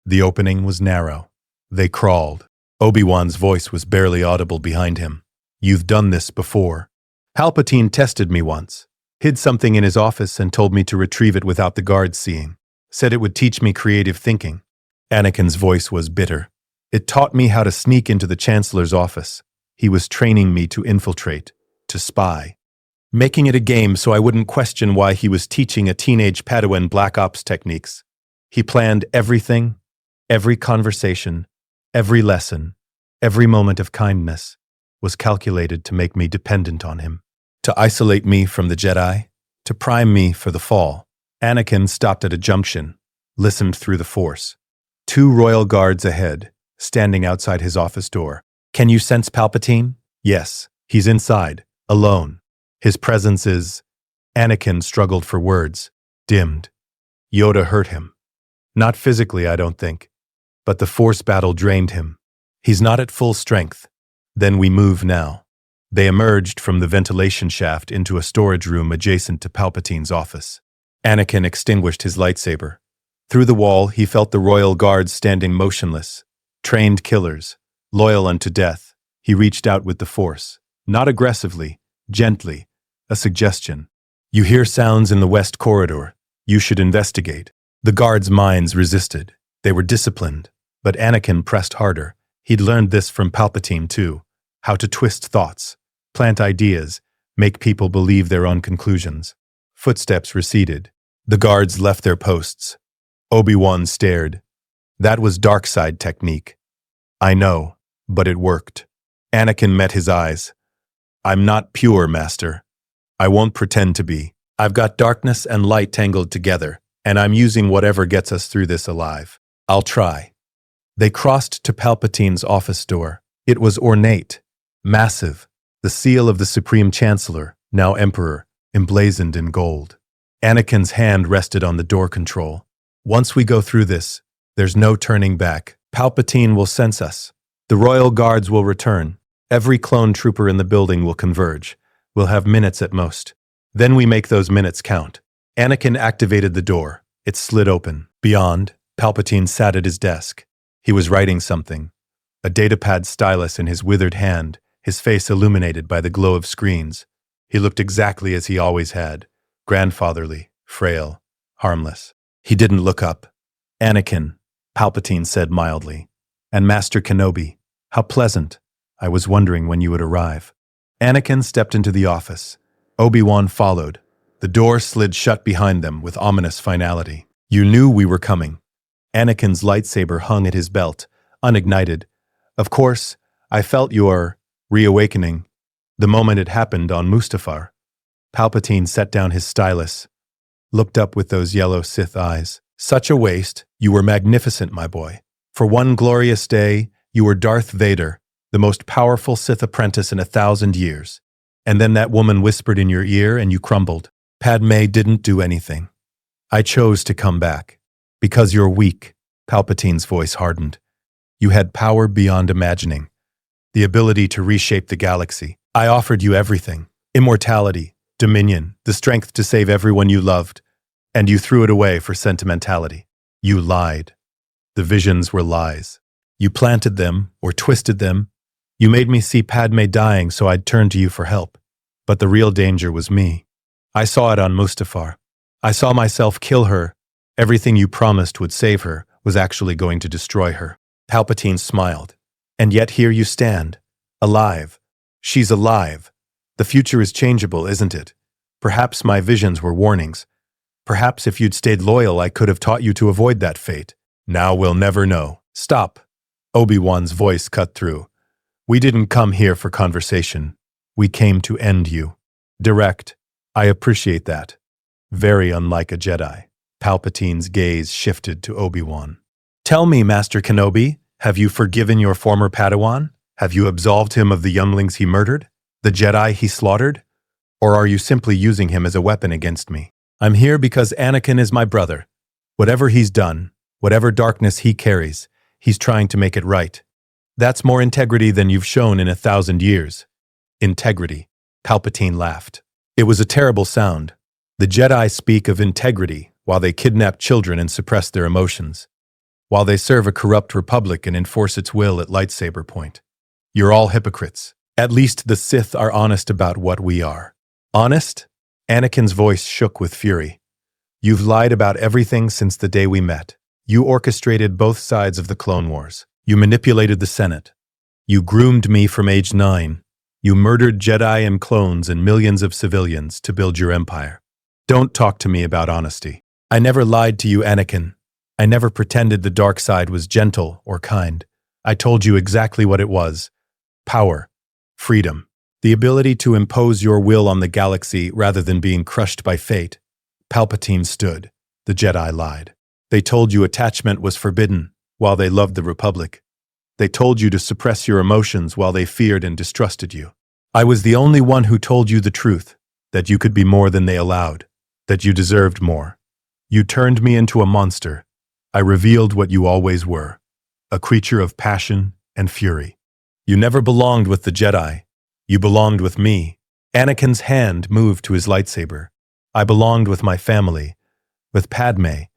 The opening was narrow. They crawled. Obi-Wan's voice was barely audible behind him. You've done this before. Palpatine tested me once. Hid something in his office and told me to retrieve it without the guards seeing. Said it would teach me creative thinking. Anakin's voice was bitter. It taught me how to sneak into the Chancellor's office. He was training me to infiltrate, to spy. Making it a game so I wouldn't question why he was teaching a teenage Padawan black ops techniques. He planned everything, every conversation, every lesson, every moment of kindness was calculated to make me dependent on him, to isolate me from the Jedi, to prime me for the fall. Anakin stopped at a junction, listened through the Force. 2 royal guards ahead, standing outside his office door. Can you sense Palpatine? Yes, he's inside, alone. His presence is... Anakin struggled for words, dimmed. Yoda hurt him. Not physically, I don't think, but the Force battle drained him. He's not at full strength. Then we move now. They emerged from the ventilation shaft into a storage room adjacent to Palpatine's office. Anakin extinguished his lightsaber. Through the wall, he felt the royal guards standing motionless, trained killers, loyal unto death. He reached out with the force, not aggressively, gently, a suggestion. You hear sounds in the west corridor. You should investigate. The guards' minds resisted. They were disciplined, but Anakin pressed harder. He'd learned this from Palpatine too, how to twist thoughts, plant ideas, make people believe their own conclusions. Footsteps receded. The guards left their posts. Obi-Wan stared. That was dark side technique. I know, but it worked. Anakin met his eyes. I'm not pure, Master. I won't pretend to be. I've got darkness and light tangled together, and I'm using whatever gets us through this alive. I'll try. They crossed to Palpatine's office door. It was ornate, massive, the seal of the Supreme Chancellor, now Emperor, emblazoned in gold. Anakin's hand rested on the door control. Once we go through this, there's no turning back. Palpatine will sense us. The royal guards will return. Every clone trooper in the building will converge. We'll have minutes at most. Then we make those minutes count. Anakin activated the door. It slid open. Beyond, Palpatine sat at his desk. He was writing something. A datapad stylus in his withered hand, his face illuminated by the glow of screens. He looked exactly as he always had, grandfatherly, frail, harmless. He didn't look up. Anakin, Palpatine said mildly. And Master Kenobi, how pleasant. I was wondering when you would arrive. Anakin stepped into the office. Obi-Wan followed. The door slid shut behind them with ominous finality. You knew we were coming. Anakin's lightsaber hung at his belt, unignited. Of course, I felt your reawakening the moment it happened on Mustafar. Palpatine set down his stylus, looked up with those yellow Sith eyes. Such a waste. You were magnificent, my boy. For one glorious day, you were Darth Vader, the most powerful Sith apprentice in 1,000 years. And then that woman whispered in your ear and you crumbled. Padme didn't do anything. I chose to come back. Because you're weak, Palpatine's voice hardened. You had power beyond imagining. The ability to reshape the galaxy. I offered you everything. Immortality, dominion, the strength to save everyone you loved. And you threw it away for sentimentality. You lied. The visions were lies. You planted them, or twisted them. You made me see Padme dying so I'd turn to you for help. But the real danger was me. I saw it on Mustafar. I saw myself kill her. Everything you promised would save her was actually going to destroy her. Palpatine smiled. And yet here you stand. Alive. She's alive. The future is changeable, isn't it? Perhaps my visions were warnings. Perhaps if you'd stayed loyal, I could have taught you to avoid that fate. Now we'll never know. Stop. Obi-Wan's voice cut through. We didn't come here for conversation. We came to end you. Direct. I appreciate that. Very unlike a Jedi. Palpatine's gaze shifted to Obi-Wan. Tell me, Master Kenobi, have you forgiven your former Padawan? Have you absolved him of the younglings he murdered? The Jedi he slaughtered? Or are you simply using him as a weapon against me? I'm here because Anakin is my brother. Whatever he's done, whatever darkness he carries, he's trying to make it right. That's more integrity than you've shown in 1,000 years. Integrity. Palpatine laughed. It was a terrible sound. The Jedi speak of integrity while they kidnap children and suppress their emotions, while they serve a corrupt republic and enforce its will at lightsaber point. You're all hypocrites. At least the Sith are honest about what we are. Honest? Anakin's voice shook with fury. You've lied about everything since the day we met. You orchestrated both sides of the Clone Wars. You manipulated the Senate. You groomed me from age 9. You murdered Jedi and clones and millions of civilians to build your empire. Don't talk to me about honesty. I never lied to you, Anakin. I never pretended the dark side was gentle or kind. I told you exactly what it was. Power. Freedom. The ability to impose your will on the galaxy rather than being crushed by fate. Palpatine stood. The Jedi lied. They told you attachment was forbidden while they loved the Republic. They told you to suppress your emotions while they feared and distrusted you. I was the only one who told you the truth, that you could be more than they allowed, that you deserved more. You turned me into a monster. I revealed what you always were, a creature of passion and fury. You never belonged with the Jedi. You belonged with me. Anakin's hand moved to his lightsaber. I belonged with my family, with Padme,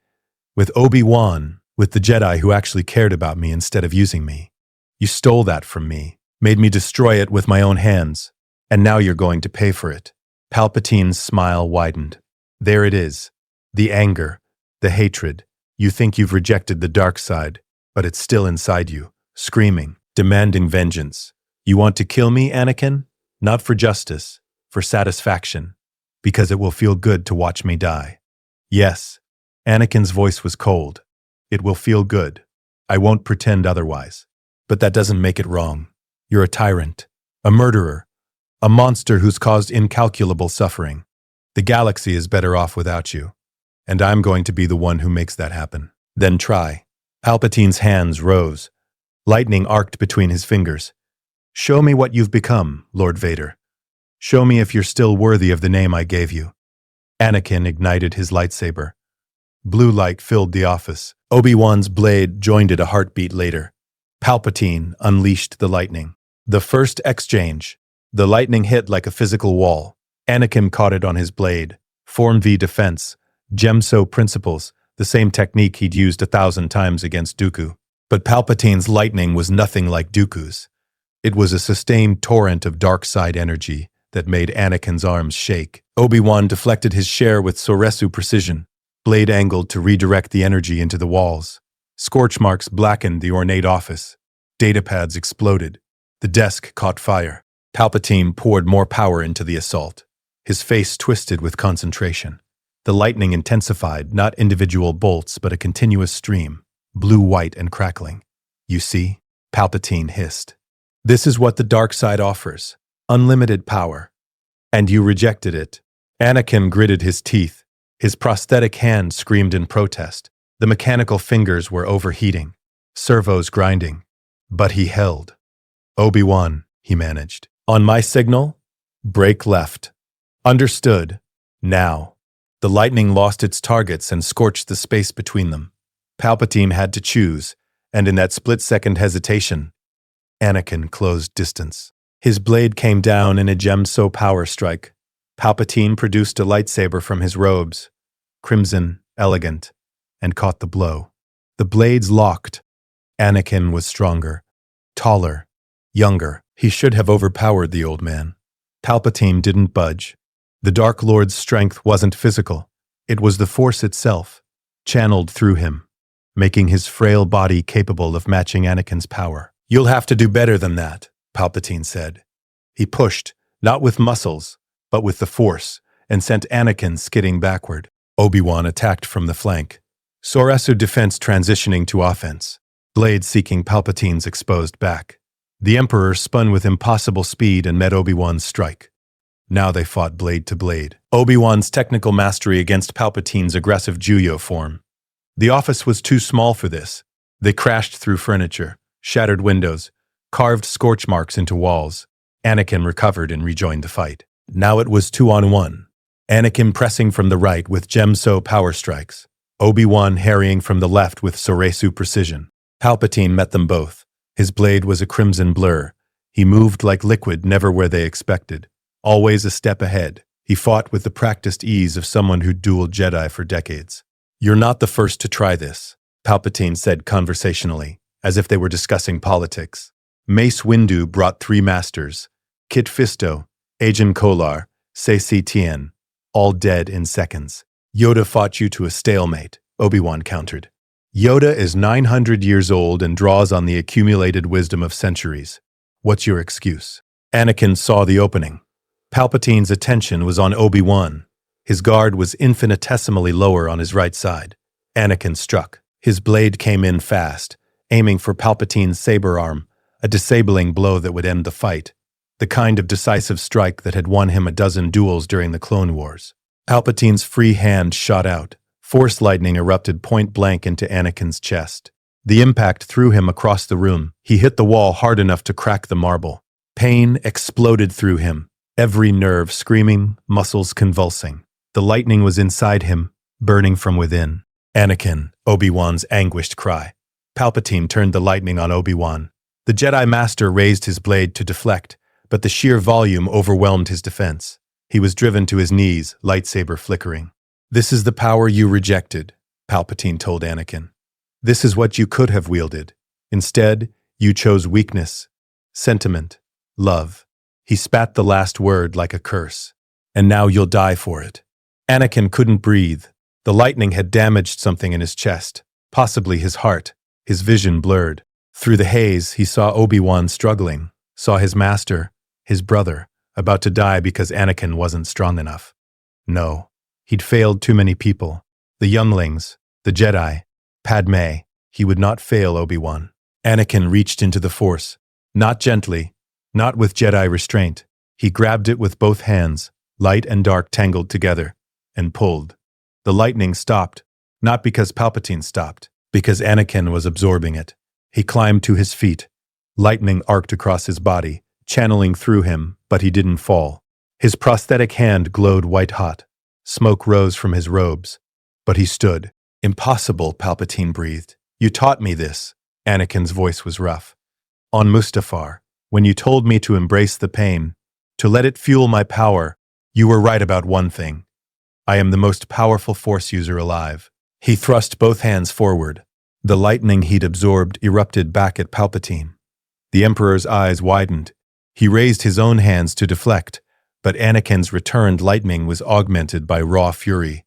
With Obi-Wan, with the Jedi who actually cared about me instead of using me. You stole that from me, made me destroy it with my own hands, and now you're going to pay for it. Palpatine's smile widened. There it is. The anger, the hatred. You think you've rejected the dark side, but it's still inside you, screaming, demanding vengeance. You want to kill me, Anakin? Not for justice, for satisfaction, because it will feel good to watch me die. Yes, Anakin's voice was cold. It will feel good. I won't pretend otherwise. But that doesn't make it wrong. You're a tyrant, a murderer, a monster who's caused incalculable suffering. The galaxy is better off without you, and I'm going to be the one who makes that happen. Then try. Palpatine's hands rose. Lightning arced between his fingers. Show me what you've become, Lord Vader. Show me if you're still worthy of the name I gave you. Anakin ignited his lightsaber. Blue light filled the office. Obi-Wan's blade joined it a heartbeat later. Palpatine unleashed the lightning. The first exchange. The lightning hit like a physical wall. Anakin caught it on his blade. Form V defense. Gemso principles, the same technique he'd used 1,000 times against Dooku. But Palpatine's lightning was nothing like Dooku's. It was a sustained torrent of dark side energy that made Anakin's arms shake. Obi-Wan deflected his share with Soresu precision. Blade angled to redirect the energy into the walls. Scorch marks blackened the ornate office. Datapads exploded. The desk caught fire. Palpatine poured more power into the assault. His face twisted with concentration. The lightning intensified, not individual bolts, but a continuous stream, blue, white, and crackling. You see? Palpatine hissed. This is what the dark side offers. Unlimited power. And you rejected it. Anakin gritted his teeth. His prosthetic hand screamed in protest. The mechanical fingers were overheating. Servos grinding. But he held. Obi-Wan, he managed. On my signal, break left. Understood. Now. The lightning lost its targets and scorched the space between them. Palpatine had to choose, and in that split-second hesitation, Anakin closed distance. His blade came down in a Gemso power strike. Palpatine produced a lightsaber from his robes, crimson, elegant, and caught the blow. The blades locked. Anakin was stronger, taller, younger. He should have overpowered the old man. Palpatine didn't budge. The Dark Lord's strength wasn't physical. It was the Force itself, channeled through him, making his frail body capable of matching Anakin's power. You'll have to do better than that, Palpatine said. He pushed, not with muscles, but with the Force, and sent Anakin skidding backward. Obi-Wan attacked from the flank. Soresu defense transitioning to offense, blade seeking Palpatine's exposed back. The Emperor spun with impossible speed and met Obi-Wan's strike. Now they fought blade to blade. Obi-Wan's technical mastery against Palpatine's aggressive Juyo form. The office was too small for this. They crashed through furniture, shattered windows, carved scorch marks into walls. Anakin recovered and rejoined the fight. Now it was 2-on-1. Anakin pressing from the right with Gemso power strikes. Obi-Wan harrying from the left with Soresu precision. Palpatine met them both. His blade was a crimson blur. He moved like liquid, never where they expected. Always a step ahead. He fought with the practiced ease of someone who dueled Jedi for decades. You're not the first to try this, Palpatine said conversationally, as if they were discussing politics. Mace Windu brought 3 masters, Kit Fisto, Agen Kolar, Ceci Tien, all dead in seconds. Yoda fought you to a stalemate, Obi-Wan countered. Yoda is 900 years old and draws on the accumulated wisdom of centuries. What's your excuse? Anakin saw the opening. Palpatine's attention was on Obi-Wan. His guard was infinitesimally lower on his right side. Anakin struck. His blade came in fast, aiming for Palpatine's saber arm, a disabling blow that would end the fight, the kind of decisive strike that had won him a dozen duels during the Clone Wars. Palpatine's free hand shot out. Force lightning erupted point-blank into Anakin's chest. The impact threw him across the room. He hit the wall hard enough to crack the marble. Pain exploded through him, every nerve screaming, muscles convulsing. The lightning was inside him, burning from within. Anakin, Obi-Wan's anguished cry. Palpatine turned the lightning on Obi-Wan. The Jedi Master raised his blade to deflect, but the sheer volume overwhelmed his defense. He was driven to his knees, lightsaber flickering. This is the power you rejected. Palpatine told Anakin. This is what you could have wielded. Instead, you chose weakness, sentiment, love. He spat the last word like a curse. And now you'll die for it. Anakin couldn't breathe. The lightning had damaged something in his chest, possibly his heart. His vision blurred. Through the haze, he saw Obi-Wan struggling, saw his master, his brother, about to die because Anakin wasn't strong enough. No, he'd failed too many people. The younglings, the Jedi, Padme. He would not fail Obi-Wan. Anakin reached into the Force, not gently, not with Jedi restraint. He grabbed it with both hands, light and dark tangled together, and pulled. The lightning stopped, not because Palpatine stopped, because Anakin was absorbing it. He climbed to his feet. Lightning arced across his body, channeling through him, but he didn't fall. His prosthetic hand glowed white-hot. Smoke rose from his robes. But he stood. Impossible, Palpatine breathed. You taught me this. Anakin's voice was rough. On Mustafar, when you told me to embrace the pain, to let it fuel my power, you were right about one thing. I am the most powerful Force user alive. He thrust both hands forward. The lightning he'd absorbed erupted back at Palpatine. The Emperor's eyes widened. He raised his own hands to deflect, but Anakin's returned lightning was augmented by raw fury.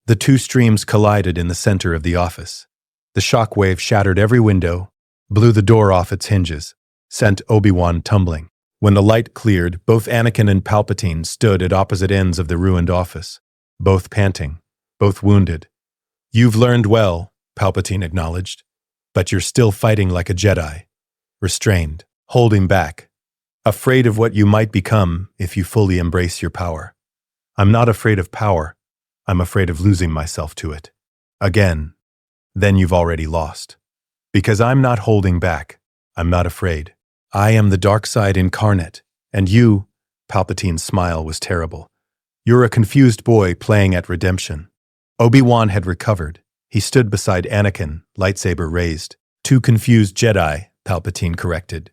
The two streams collided in the center of the office. The shockwave shattered every window, blew the door off its hinges, sent Obi-Wan tumbling. When the light cleared, both Anakin and Palpatine stood at opposite ends of the ruined office, both panting, both wounded. You've learned well, Palpatine acknowledged, but you're still fighting like a Jedi, restrained, holding back, afraid of what you might become if you fully embrace your power. I'm not afraid of power. I'm afraid of losing myself to it. Again, then you've already lost. Because I'm not holding back. I'm not afraid. I am the dark side incarnate, and you, Palpatine's smile was terrible. You're a confused boy playing at redemption. Obi-Wan had recovered. He stood beside Anakin, lightsaber raised. Two confused Jedi, Palpatine corrected.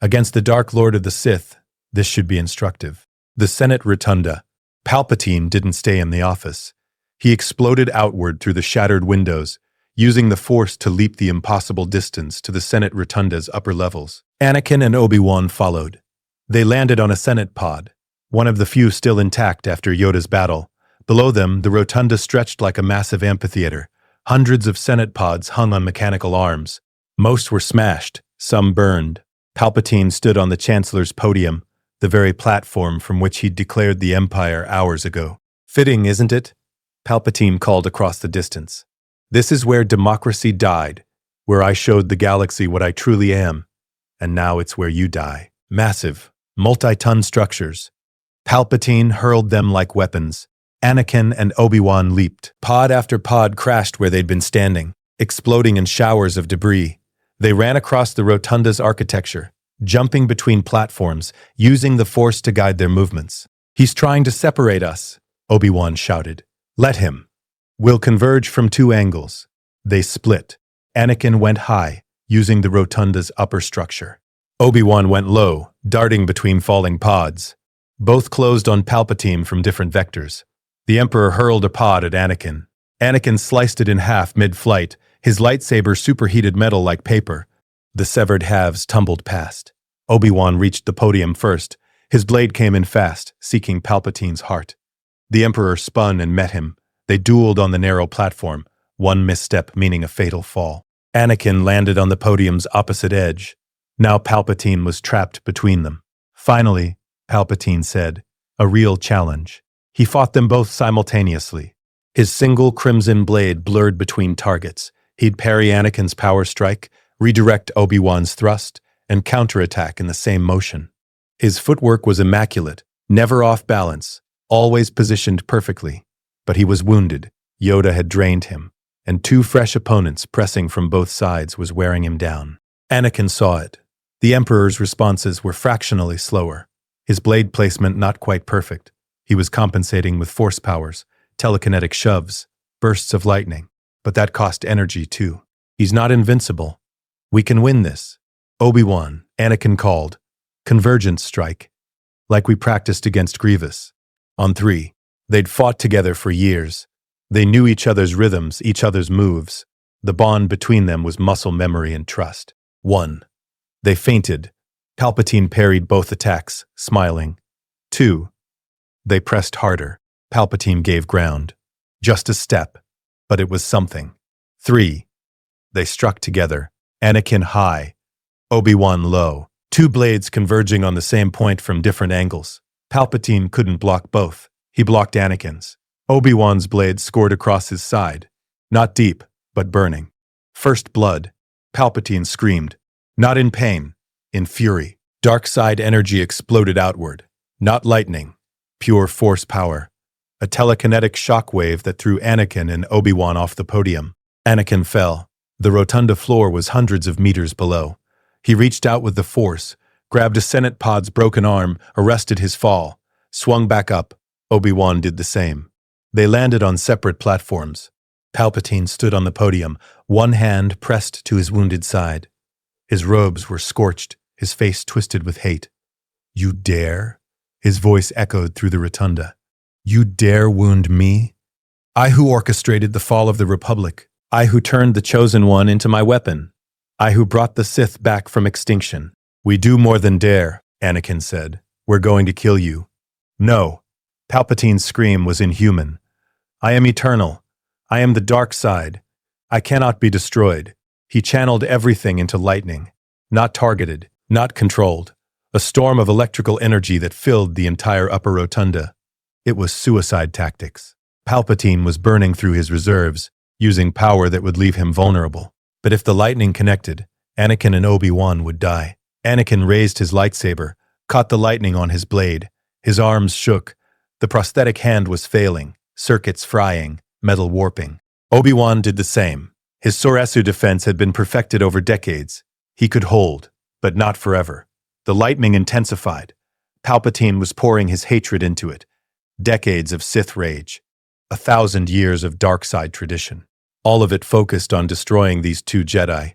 Against the Dark Lord of the Sith, this should be instructive. The Senate Rotunda. Palpatine didn't stay in the office. He exploded outward through the shattered windows, using the Force to leap the impossible distance to the Senate Rotunda's upper levels. Anakin and Obi-Wan followed. They landed on a Senate pod, one of the few still intact after Yoda's battle. Below them, the Rotunda stretched like a massive amphitheater. Hundreds of Senate pods hung on mechanical arms. Most were smashed, some burned. Palpatine stood on the Chancellor's podium, the very platform from which he'd declared the Empire hours ago. Fitting, isn't it? Palpatine called across the distance. This is where democracy died, where I showed the galaxy what I truly am. And now it's where you die. Massive, multi-ton structures. Palpatine hurled them like weapons. Anakin and Obi-Wan leaped. Pod after pod crashed where they'd been standing, exploding in showers of debris. They ran across the Rotunda's architecture, jumping between platforms, using the Force to guide their movements. He's trying to separate us, Obi-Wan shouted. Let him. We'll converge from two angles. They split. Anakin went high, using the Rotunda's upper structure. Obi-Wan went low, darting between falling pods. Both closed on Palpatine from different vectors. The Emperor hurled a pod at Anakin. Anakin sliced it in half mid-flight, his lightsaber superheated metal like paper. The severed halves tumbled past. Obi-Wan reached the podium first. His blade came in fast, seeking Palpatine's heart. The Emperor spun and met him. They dueled on the narrow platform, one misstep meaning a fatal fall. Anakin landed on the podium's opposite edge. Now Palpatine was trapped between them. Finally, Palpatine said, a real challenge. He fought them both simultaneously. His single crimson blade blurred between targets. He'd parry Anakin's power strike, redirect Obi-Wan's thrust, and counterattack in the same motion. His footwork was immaculate, never off balance, always positioned perfectly. But he was wounded. Yoda had drained him, and two fresh opponents pressing from both sides was wearing him down. Anakin saw it. The Emperor's responses were fractionally slower. His blade placement not quite perfect. He was compensating with force powers, telekinetic shoves, bursts of lightning. But that cost energy too. He's not invincible. We can win this. Obi-Wan, Anakin called. Convergence strike. Like we practiced against Grievous. On 3. They'd fought together for years. They knew each other's rhythms, each other's moves. The bond between them was muscle memory and trust. 1. They feinted. Palpatine parried both attacks, smiling. 2. They pressed harder. Palpatine gave ground. Just a step, but it was something. 3. They struck together. Anakin high, Obi-Wan low. Two blades converging on the same point from different angles. Palpatine couldn't block both. He blocked Anakin's. Obi-Wan's blade scored across his side. Not deep, but burning. First blood. Palpatine screamed. Not in pain, in fury. Dark side energy exploded outward. Not lightning, pure force power. A telekinetic shockwave that threw Anakin and Obi-Wan off the podium. Anakin fell. The rotunda floor was hundreds of meters below. He reached out with the force, grabbed a Senate pod's broken arm, arrested his fall, swung back up. Obi-Wan did the same. They landed on separate platforms. Palpatine stood on the podium, one hand pressed to his wounded side. His robes were scorched, his face twisted with hate. "You dare?" His voice echoed through the rotunda. "You dare wound me? I who orchestrated the fall of the Republic. I who turned the Chosen One into my weapon. I who brought the Sith back from extinction." "We do more than dare," Anakin said. "We're going to kill you." "No." Palpatine's scream was inhuman. "I am eternal. I am the dark side. I cannot be destroyed." He channeled everything into lightning. Not targeted, not controlled. A storm of electrical energy that filled the entire upper rotunda. It was suicide tactics. Palpatine was burning through his reserves, using power that would leave him vulnerable. But if the lightning connected, Anakin and Obi-Wan would die. Anakin raised his lightsaber, caught the lightning on his blade. His arms shook. The prosthetic hand was failing, circuits frying, metal warping. Obi-Wan did the same. His Soresu defense had been perfected over decades. He could hold, but not forever. The lightning intensified. Palpatine was pouring his hatred into it. Decades of Sith rage. 1,000 years of dark side tradition. All of it focused on destroying these two Jedi.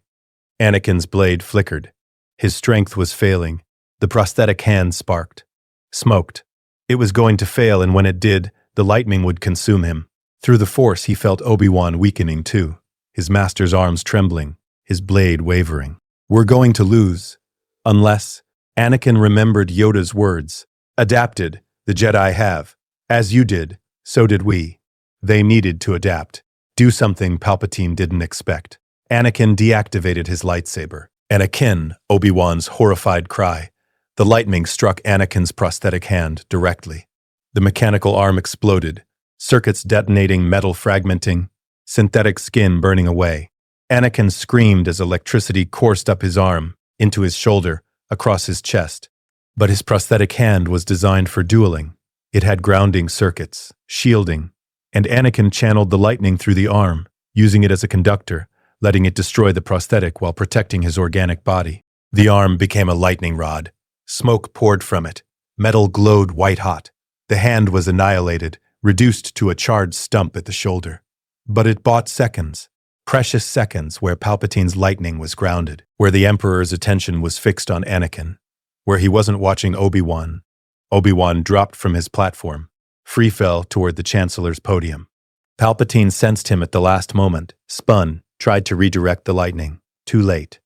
Anakin's blade flickered. His strength was failing. The prosthetic hand sparked. Smoked. It was going to fail, and when it did, the lightning would consume him. Through the Force, he felt Obi-Wan weakening too. His master's arms trembling, his blade wavering. "We're going to lose. Unless..." Anakin remembered Yoda's words. "Adapted, the Jedi have. As you did, so did we." They needed to adapt. Do something Palpatine didn't expect. Anakin deactivated his lightsaber. "Anakin," Obi-Wan's horrified cry. The lightning struck Anakin's prosthetic hand directly. The mechanical arm exploded, circuits detonating, metal fragmenting, synthetic skin burning away. Anakin screamed as electricity coursed up his arm, into his shoulder, across his chest. But his prosthetic hand was designed for dueling. It had grounding circuits, shielding, and Anakin channeled the lightning through the arm, using it as a conductor, letting it destroy the prosthetic while protecting his organic body. The arm became a lightning rod. Smoke poured from it. Metal glowed white-hot. The hand was annihilated, reduced to a charred stump at the shoulder. But it bought seconds. Precious seconds where Palpatine's lightning was grounded, where the Emperor's attention was fixed on Anakin, where he wasn't watching Obi-Wan. Obi-Wan dropped from his platform, free fell toward the Chancellor's podium. Palpatine sensed him at the last moment, spun, tried to redirect the lightning. Too late.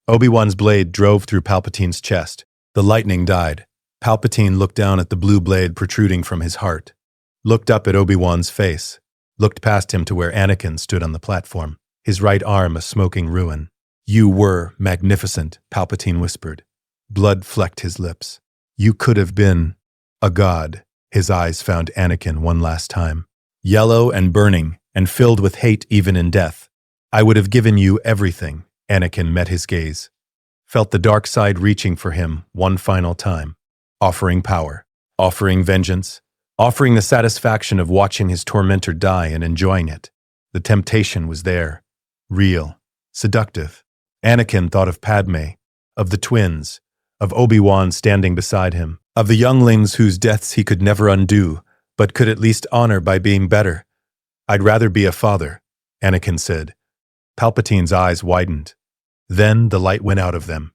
Obi-Wan's blade drove through Palpatine's chest. The lightning died. Palpatine looked down at the blue blade protruding from his heart, looked up at Obi-Wan's face, looked past him to where Anakin stood on the platform, his right arm a smoking ruin. "You were magnificent," Palpatine whispered. Blood flecked his lips. "You could have been a god." His eyes found Anakin one last time. Yellow and burning, and filled with hate even in death. "I would have given you everything." Anakin met his gaze. Felt the dark side reaching for him one final time. Offering power. Offering vengeance. Offering the satisfaction of watching his tormentor die and enjoying it. The temptation was there. Real. Seductive. Anakin thought of Padme, of the twins, of Obi-Wan standing beside him, of the younglings whose deaths he could never undo, but could at least honor by being better. "I'd rather be a father," Anakin said. Palpatine's eyes widened. Then the light went out of them.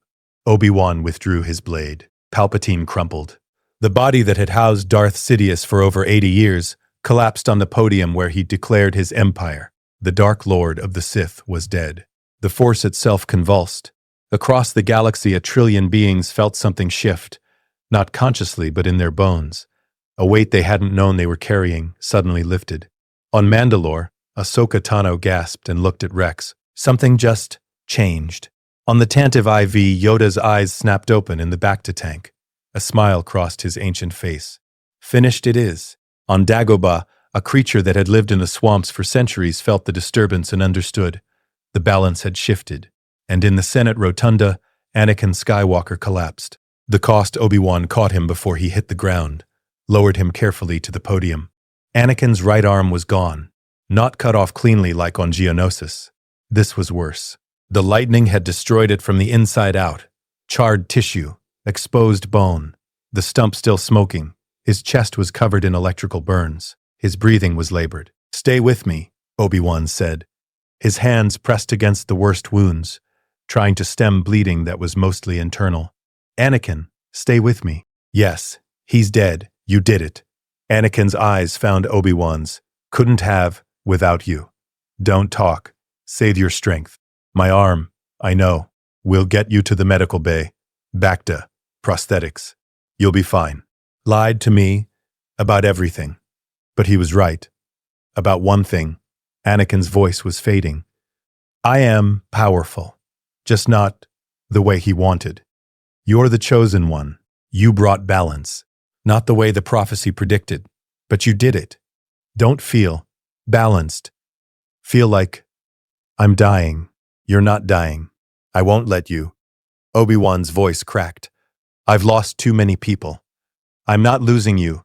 Obi-Wan withdrew his blade. Palpatine crumpled. The body that had housed Darth Sidious for over 80 years collapsed on the podium where he declared his empire. The Dark Lord of the Sith was dead. The Force itself convulsed. Across the galaxy, 1,000,000,000,000 beings felt something shift, not consciously but in their bones. A weight they hadn't known they were carrying suddenly lifted. On Mandalore, Ahsoka Tano gasped and looked at Rex. Something just changed. On the Tantive IV, Yoda's eyes snapped open in the Bacta tank. A smile crossed his ancient face. Finished it is. On Dagobah, a creature that had lived in the swamps for centuries felt the disturbance and understood. The balance had shifted. And in the Senate Rotunda, Anakin Skywalker collapsed. The cost Obi-Wan caught him before he hit the ground, lowered him carefully to the podium. Anakin's right arm was gone, not cut off cleanly like on Geonosis. This was worse. The lightning had destroyed it from the inside out. Charred tissue, exposed bone, the stump still smoking. His chest was covered in electrical burns. His breathing was labored. "Stay with me," Obi-Wan said. His hands pressed against the worst wounds, trying to stem bleeding that was mostly internal. "Anakin, stay with me." "Yes, he's dead. You did it." Anakin's eyes found Obi-Wan's. "Couldn't have, without you." "Don't talk. Save your strength." "My arm, I know. We'll get you to the medical bay. Bacta, prosthetics. You'll be fine." Lied to me about everything. But he was right. About one thing. Anakin's voice was fading. "I am powerful. Just not the way he wanted. You're the chosen one. You brought balance. Not the way the prophecy predicted. But you did it. Don't feel balanced. Feel like I'm dying. You're not dying. I won't let you." Obi-Wan's voice cracked. "I've lost too many people. I'm not losing you.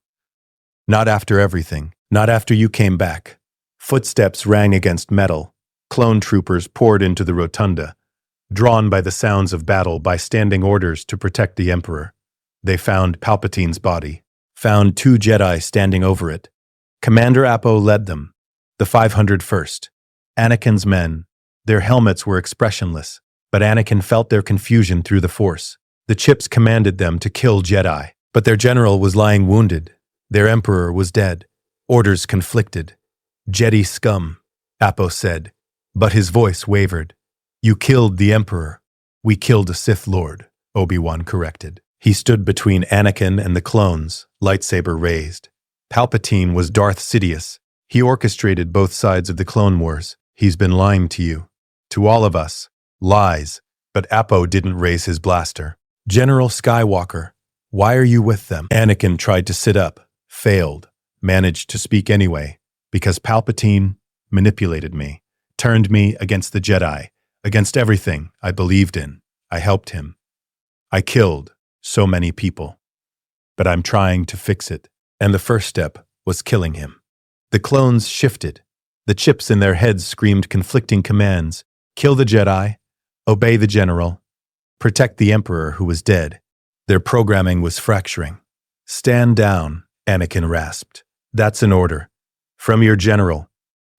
Not after everything. Not after you came back." Footsteps rang against metal. Clone troopers poured into the rotunda, drawn by the sounds of battle, by standing orders to protect the Emperor. They found Palpatine's body, found 2 Jedi standing over it. Commander Appo led them, the 501st. Anakin's men. Their helmets were expressionless, but Anakin felt their confusion through the Force. The chips commanded them to kill Jedi, but their general was lying wounded. Their Emperor was dead. Orders conflicted. "Jedi scum," Appo said, but his voice wavered. "You killed the Emperor." "We killed a Sith Lord," Obi-Wan corrected. He stood between Anakin and the clones, lightsaber raised. Palpatine was Darth Sidious. He orchestrated both sides of the Clone Wars. He's been lying to you. To all of us. Lies. But Appo didn't raise his blaster. "General Skywalker, why are you with them?" Anakin tried to sit up, failed, managed to speak anyway. "Because Palpatine manipulated me, turned me against the Jedi, against everything I believed in. I helped him. I killed so many people. But I'm trying to fix it. And the first step was killing him." The clones shifted. The chips in their heads screamed conflicting commands. Kill the Jedi, obey the general, protect the Emperor who was dead. Their programming was fracturing. "Stand down," Anakin rasped. "That's an order. From your general.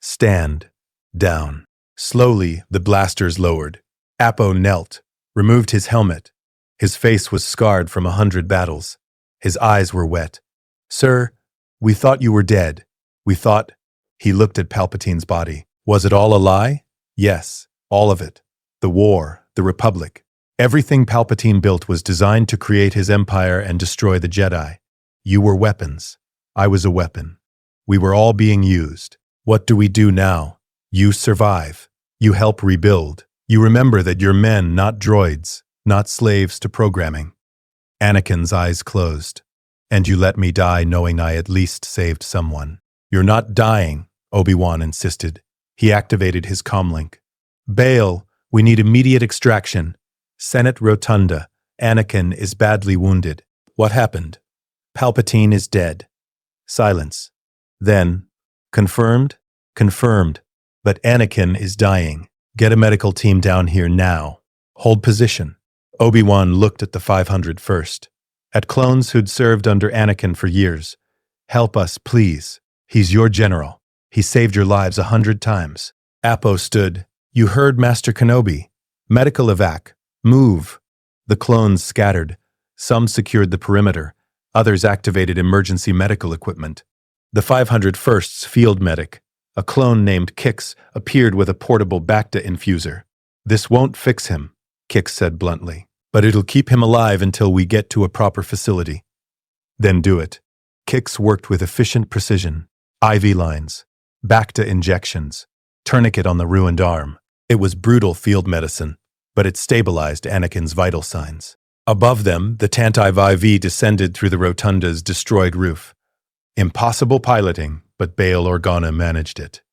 Stand down." Slowly, the blasters lowered. Appo knelt, removed his helmet. His face was scarred from 100 battles. His eyes were wet. "Sir, we thought you were dead. We thought—" He looked at Palpatine's body. "Was it all a lie?" "Yes, all of it. The war, the Republic. Everything Palpatine built was designed to create his empire and destroy the Jedi. You were weapons. I was a weapon. We were all being used. What do we do now? You survive. You help rebuild. You remember that you're men, not droids, not slaves to programming." Anakin's eyes closed. "And you let me die knowing I at least saved someone." "You're not dying," Obi-Wan insisted. He activated his comlink. "Bail, we need immediate extraction. Senate Rotunda. Anakin is badly wounded." "What happened?" "Palpatine is dead." Silence. Then, "Confirmed?" "Confirmed. But Anakin is dying. Get a medical team down here now. Hold position." Obi-Wan looked at the 501st. At clones who'd served under Anakin for years. "Help us, please. He's your general. He saved your lives 100 times. Appo stood. "You heard Master Kenobi. Medical evac. Move." The clones scattered. Some secured the perimeter. Others activated emergency medical equipment. The 501st's field medic, a clone named Kix, appeared with a portable Bacta infuser. "This won't fix him," Kix said bluntly, "but it'll keep him alive until we get to a proper facility." "Then do it." Kix worked with efficient precision. IV lines, Bacta injections, tourniquet on the ruined arm. It was brutal field medicine, but it stabilized Anakin's vital signs. Above them, the Tantive IV descended through the rotunda's destroyed roof. Impossible piloting, but Bail Organa managed it.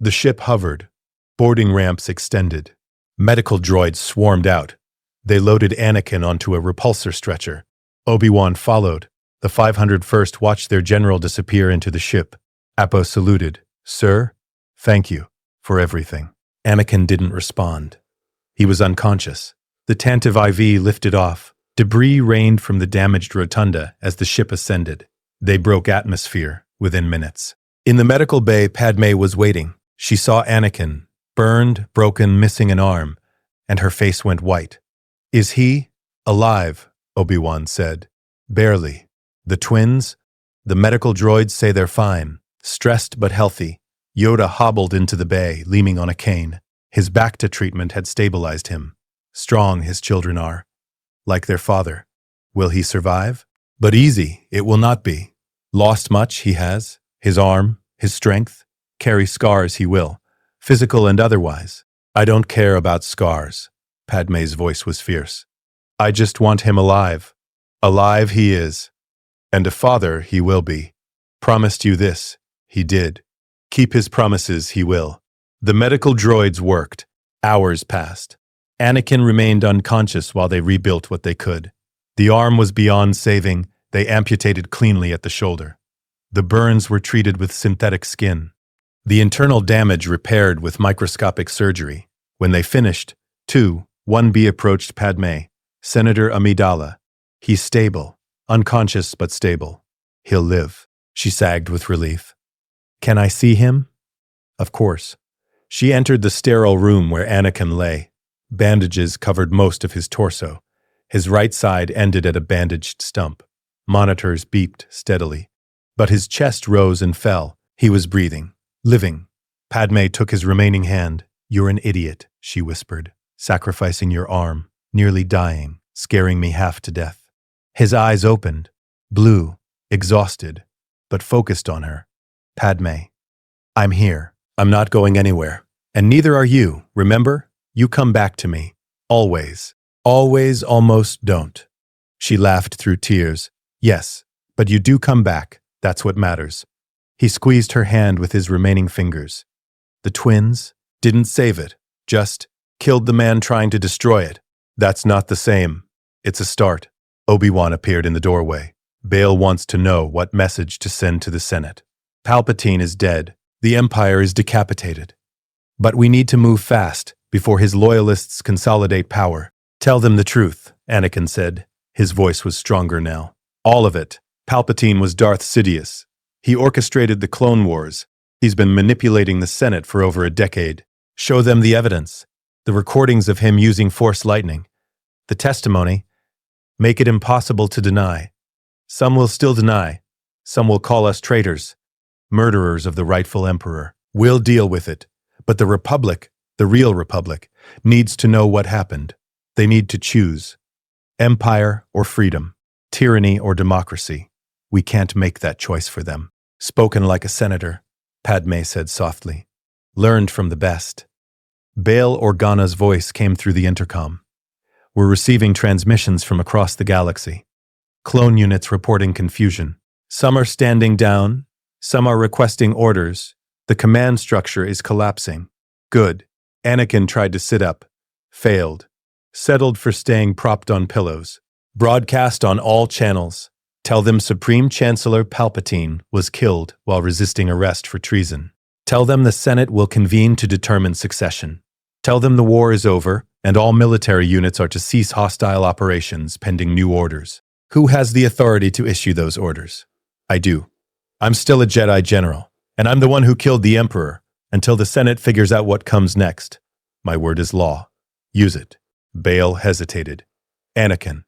The ship hovered. Boarding ramps extended. Medical droids swarmed out. They loaded Anakin onto a repulsor stretcher. Obi-Wan followed. The 501st watched their general disappear into the ship. Apo saluted. "Sir, thank you for everything." Anakin didn't respond. He was unconscious. The Tantive IV lifted off. Debris rained from the damaged rotunda as the ship ascended. They broke atmosphere within minutes. In the medical bay, Padme was waiting. She saw Anakin, burned, broken, missing an arm, and her face went white. "Is he alive?" Obi-Wan said. "Barely. The twins? The medical droids say they're fine, stressed but healthy." Yoda hobbled into the bay, leaning on a cane. His Bacta treatment had stabilized him. Strong his children are, like their father. Will he survive? But easy, it will not be. Lost much, he has. His arm, his strength. Carry scars he will, physical and otherwise. "I don't care about scars." Padme's voice was fierce. "I just want him alive. Alive he is. And a father he will be. Promised you this. He did. Keep his promises he will." The medical droids worked. Hours passed. Anakin remained unconscious while they rebuilt what they could. The arm was beyond saving. They amputated cleanly at the shoulder. The burns were treated with synthetic skin. The internal damage repaired with microscopic surgery. When they finished, 1B approached Padme. "Senator Amidala. He's stable. Unconscious but stable. He'll live." She sagged with relief. "Can I see him?" Of course. She entered the sterile room where Anakin lay. Bandages covered most of his torso. His right side ended at a bandaged stump. Monitors beeped steadily. But his chest rose and fell. He was breathing. Living. Padme took his remaining hand. "You're an idiot," she whispered, "sacrificing your arm, nearly dying, scaring me half to death." His eyes opened, blue, exhausted, but focused on her. "Padme, I'm here. I'm not going anywhere. And neither are you, remember? You come back to me. Always. Always, almost don't." She laughed through tears. "Yes, but you do come back. That's what matters." He squeezed her hand with his remaining fingers. "The twins didn't save it, just killed the man trying to destroy it. That's not the same. It's a start." Obi-Wan appeared in the doorway. "Bail wants to know what message to send to the Senate. Palpatine is dead. The Empire is decapitated. But we need to move fast before his loyalists consolidate power." "Tell them the truth," Anakin said. His voice was stronger now. "All of it. Palpatine was Darth Sidious. He orchestrated the Clone Wars. He's been manipulating the Senate for over a decade. Show them the evidence. The recordings of him using Force lightning. The testimony. Make it impossible to deny. Some will still deny. Some will call us traitors. Murderers of the rightful emperor. We'll deal with it. But the Republic, the real Republic, needs to know what happened. They need to choose. Empire or freedom. Tyranny or democracy. We can't make that choice for them." "Spoken like a senator," Padme said softly. "Learned from the best." Bail Organa's voice came through the intercom. "We're receiving transmissions from across the galaxy. Clone units reporting confusion. Some are standing down. Some are requesting orders. The command structure is collapsing." "Good." Anakin tried to sit up. Failed. Settled for staying propped on pillows. "Broadcast on all channels. Tell them Supreme Chancellor Palpatine was killed while resisting arrest for treason. Tell them the Senate will convene to determine succession. Tell them the war is over and all military units are to cease hostile operations pending new orders." "Who has the authority to issue those orders?" "I do. I'm still a Jedi General, and I'm the one who killed the Emperor until the Senate figures out what comes next. My word is law. Use it." Bail hesitated. "Anakin,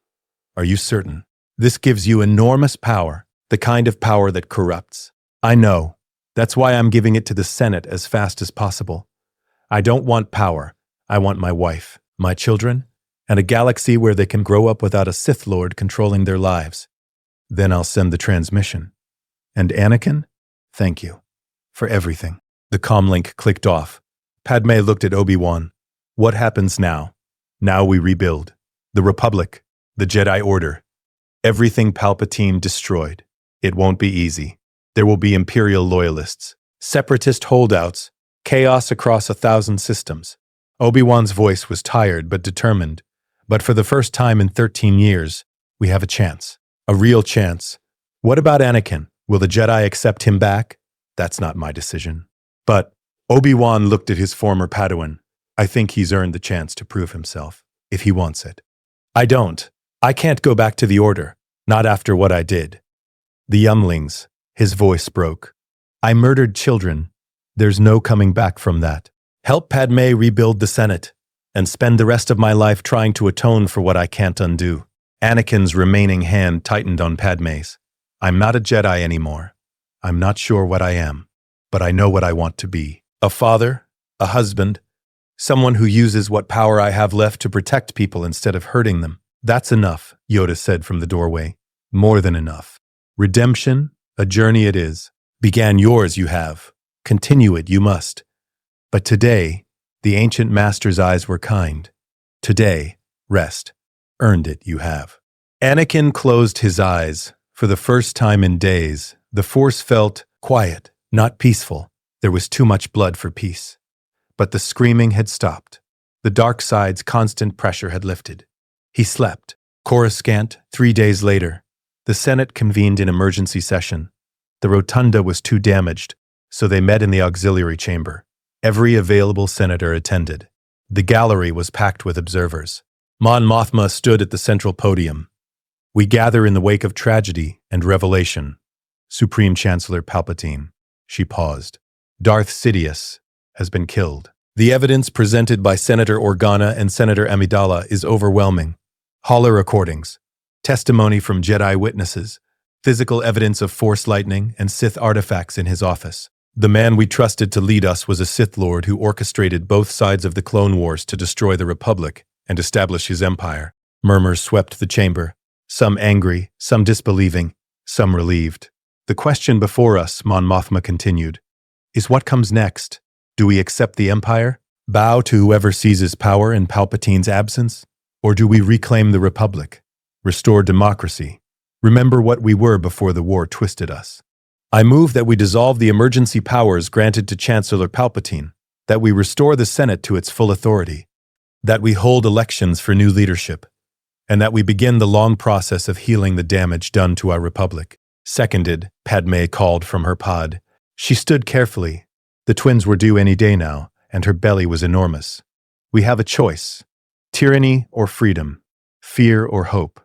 are you certain? This gives you enormous power, the kind of power that corrupts. I know. That's why I'm giving it to the Senate as fast as possible. I don't want power. I want my wife, my children, and a galaxy where they can grow up without a Sith Lord controlling their lives. Then I'll send the transmission. And Anakin, thank you for everything. The comlink clicked off. Padme looked at Obi-Wan. What happens now? Now we rebuild. The Republic, the Jedi Order. Everything Palpatine destroyed. It won't be easy. There will be Imperial loyalists, separatist holdouts, chaos across 1,000 systems. Obi-Wan's voice was tired but determined. But for the first time in 13 years, we have a chance. A real chance. What about Anakin? Will the Jedi accept him back? That's not my decision. But Obi-Wan looked at his former Padawan. I think he's earned the chance to prove himself, if he wants it. I don't. I can't go back to the Order, not after what I did. The younglings, his voice broke. I murdered children. There's no coming back from that. Help Padme rebuild the Senate, and spend the rest of my life trying to atone for what I can't undo. Anakin's remaining hand tightened on Padme's. I'm not a Jedi anymore. I'm not sure what I am, but I know what I want to be. A father, a husband, someone who uses what power I have left to protect people instead of hurting them. That's enough, Yoda said from the doorway. More than enough. Redemption, a journey it is. Began yours, you have. Continue it, you must. But today, the ancient master's eyes were kind. Today, rest. Earned it, you have. Anakin closed his eyes. For the first time in days, the Force felt quiet, not peaceful. There was too much blood for peace. But the screaming had stopped. The dark side's constant pressure had lifted. He slept. Coruscant, 3 days later. The Senate convened in emergency session. The rotunda was too damaged, so they met in the auxiliary chamber. Every available senator attended. The gallery was packed with observers. Mon Mothma stood at the central podium. We gather in the wake of tragedy and revelation. Supreme Chancellor Palpatine. She paused. Darth Sidious has been killed. The evidence presented by Senator Organa and Senator Amidala is overwhelming. Holo recordings, testimony from Jedi witnesses, physical evidence of Force lightning and Sith artifacts in his office. The man we trusted to lead us was a Sith Lord who orchestrated both sides of the Clone Wars to destroy the Republic and establish his empire. Murmurs swept the chamber, some angry, some disbelieving, some relieved. The question before us, Mon Mothma continued, is what comes next? Do we accept the Empire? Bow to whoever seizes power in Palpatine's absence? Or do we reclaim the Republic? Restore democracy? Remember what we were before the war twisted us? I move that we dissolve the emergency powers granted to Chancellor Palpatine, that we restore the Senate to its full authority, that we hold elections for new leadership, and that we begin the long process of healing the damage done to our Republic. Seconded, Padme called from her pod. She stood carefully. The twins were due any day now, and her belly was enormous. We have a choice. Tyranny or freedom. Fear or hope.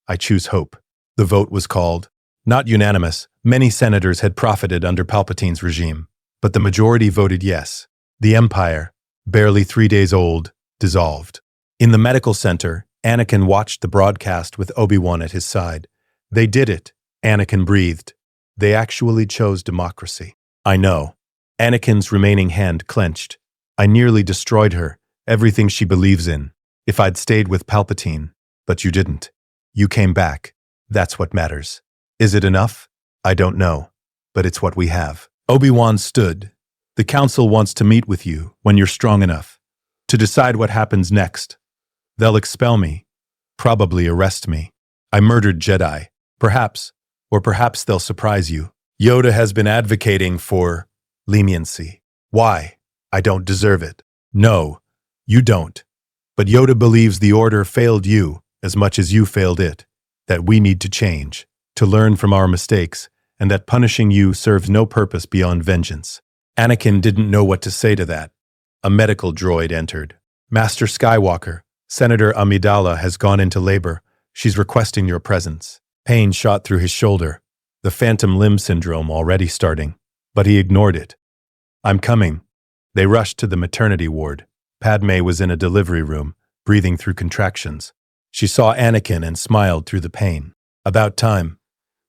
I choose hope. The vote was called. Not unanimous. Many senators had profited under Palpatine's regime, but the majority voted yes. The Empire, barely 3 days old, dissolved. In the medical center, Anakin watched the broadcast with Obi-Wan at his side. They did it, Anakin breathed. They actually chose democracy. I know. Anakin's remaining hand clenched. I nearly destroyed her, everything she believes in. If I'd stayed with Palpatine, but you didn't. You came back. That's what matters. Is it enough? I don't know, but it's what we have. Obi-Wan stood. The Council wants to meet with you when you're strong enough to decide what happens next. They'll expel me, probably arrest me. I murdered Jedi. Perhaps, or perhaps they'll surprise you. Yoda has been advocating for leniency. Why? I don't deserve it. No, you don't. But Yoda believes the Order failed you as much as you failed it, that we need to change, to learn from our mistakes, and that punishing you serves no purpose beyond vengeance. Anakin didn't know what to say to that. A medical droid entered. Master Skywalker, Senator Amidala has gone into labor. She's requesting your presence. Pain shot through his shoulder, the phantom limb syndrome already starting, but he ignored it. I'm coming. They rushed to the maternity ward. Padme was in a delivery room, breathing through contractions. She saw Anakin and smiled through the pain. About time.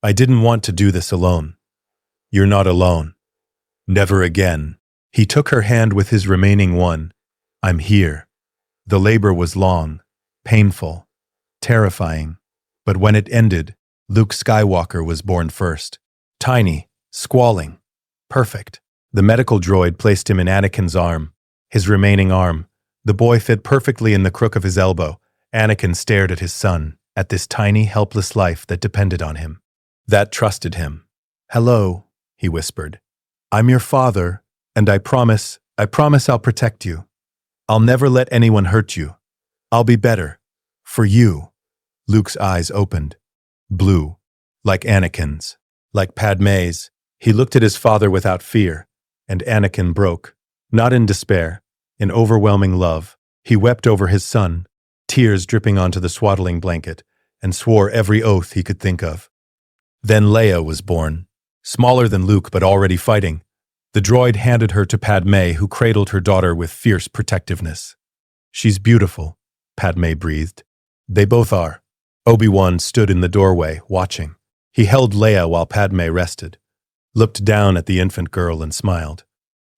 I didn't want to do this alone. You're not alone. Never again. He took her hand with his remaining one. I'm here. The labor was long, painful, terrifying. But when it ended, Luke Skywalker was born first. Tiny, squalling, perfect. The medical droid placed him in Anakin's arm, his remaining arm. The boy fit perfectly in the crook of his elbow. Anakin stared at his son, at this tiny, helpless life that depended on him. That trusted him. Hello, he whispered. I'm your father, and I promise I'll protect you. I'll never let anyone hurt you. I'll be better. For you. Luke's eyes opened. Blue. Like Anakin's. Like Padme's. He looked at his father without fear, and Anakin broke. Not in despair, in overwhelming love. He wept over his son, tears dripping onto the swaddling blanket, and swore every oath he could think of. Then Leia was born. Smaller than Luke but already fighting. The droid handed her to Padme, who cradled her daughter with fierce protectiveness. She's beautiful, Padme breathed. They both are. Obi-Wan stood in the doorway, watching. He held Leia while Padme rested, looked down at the infant girl and smiled.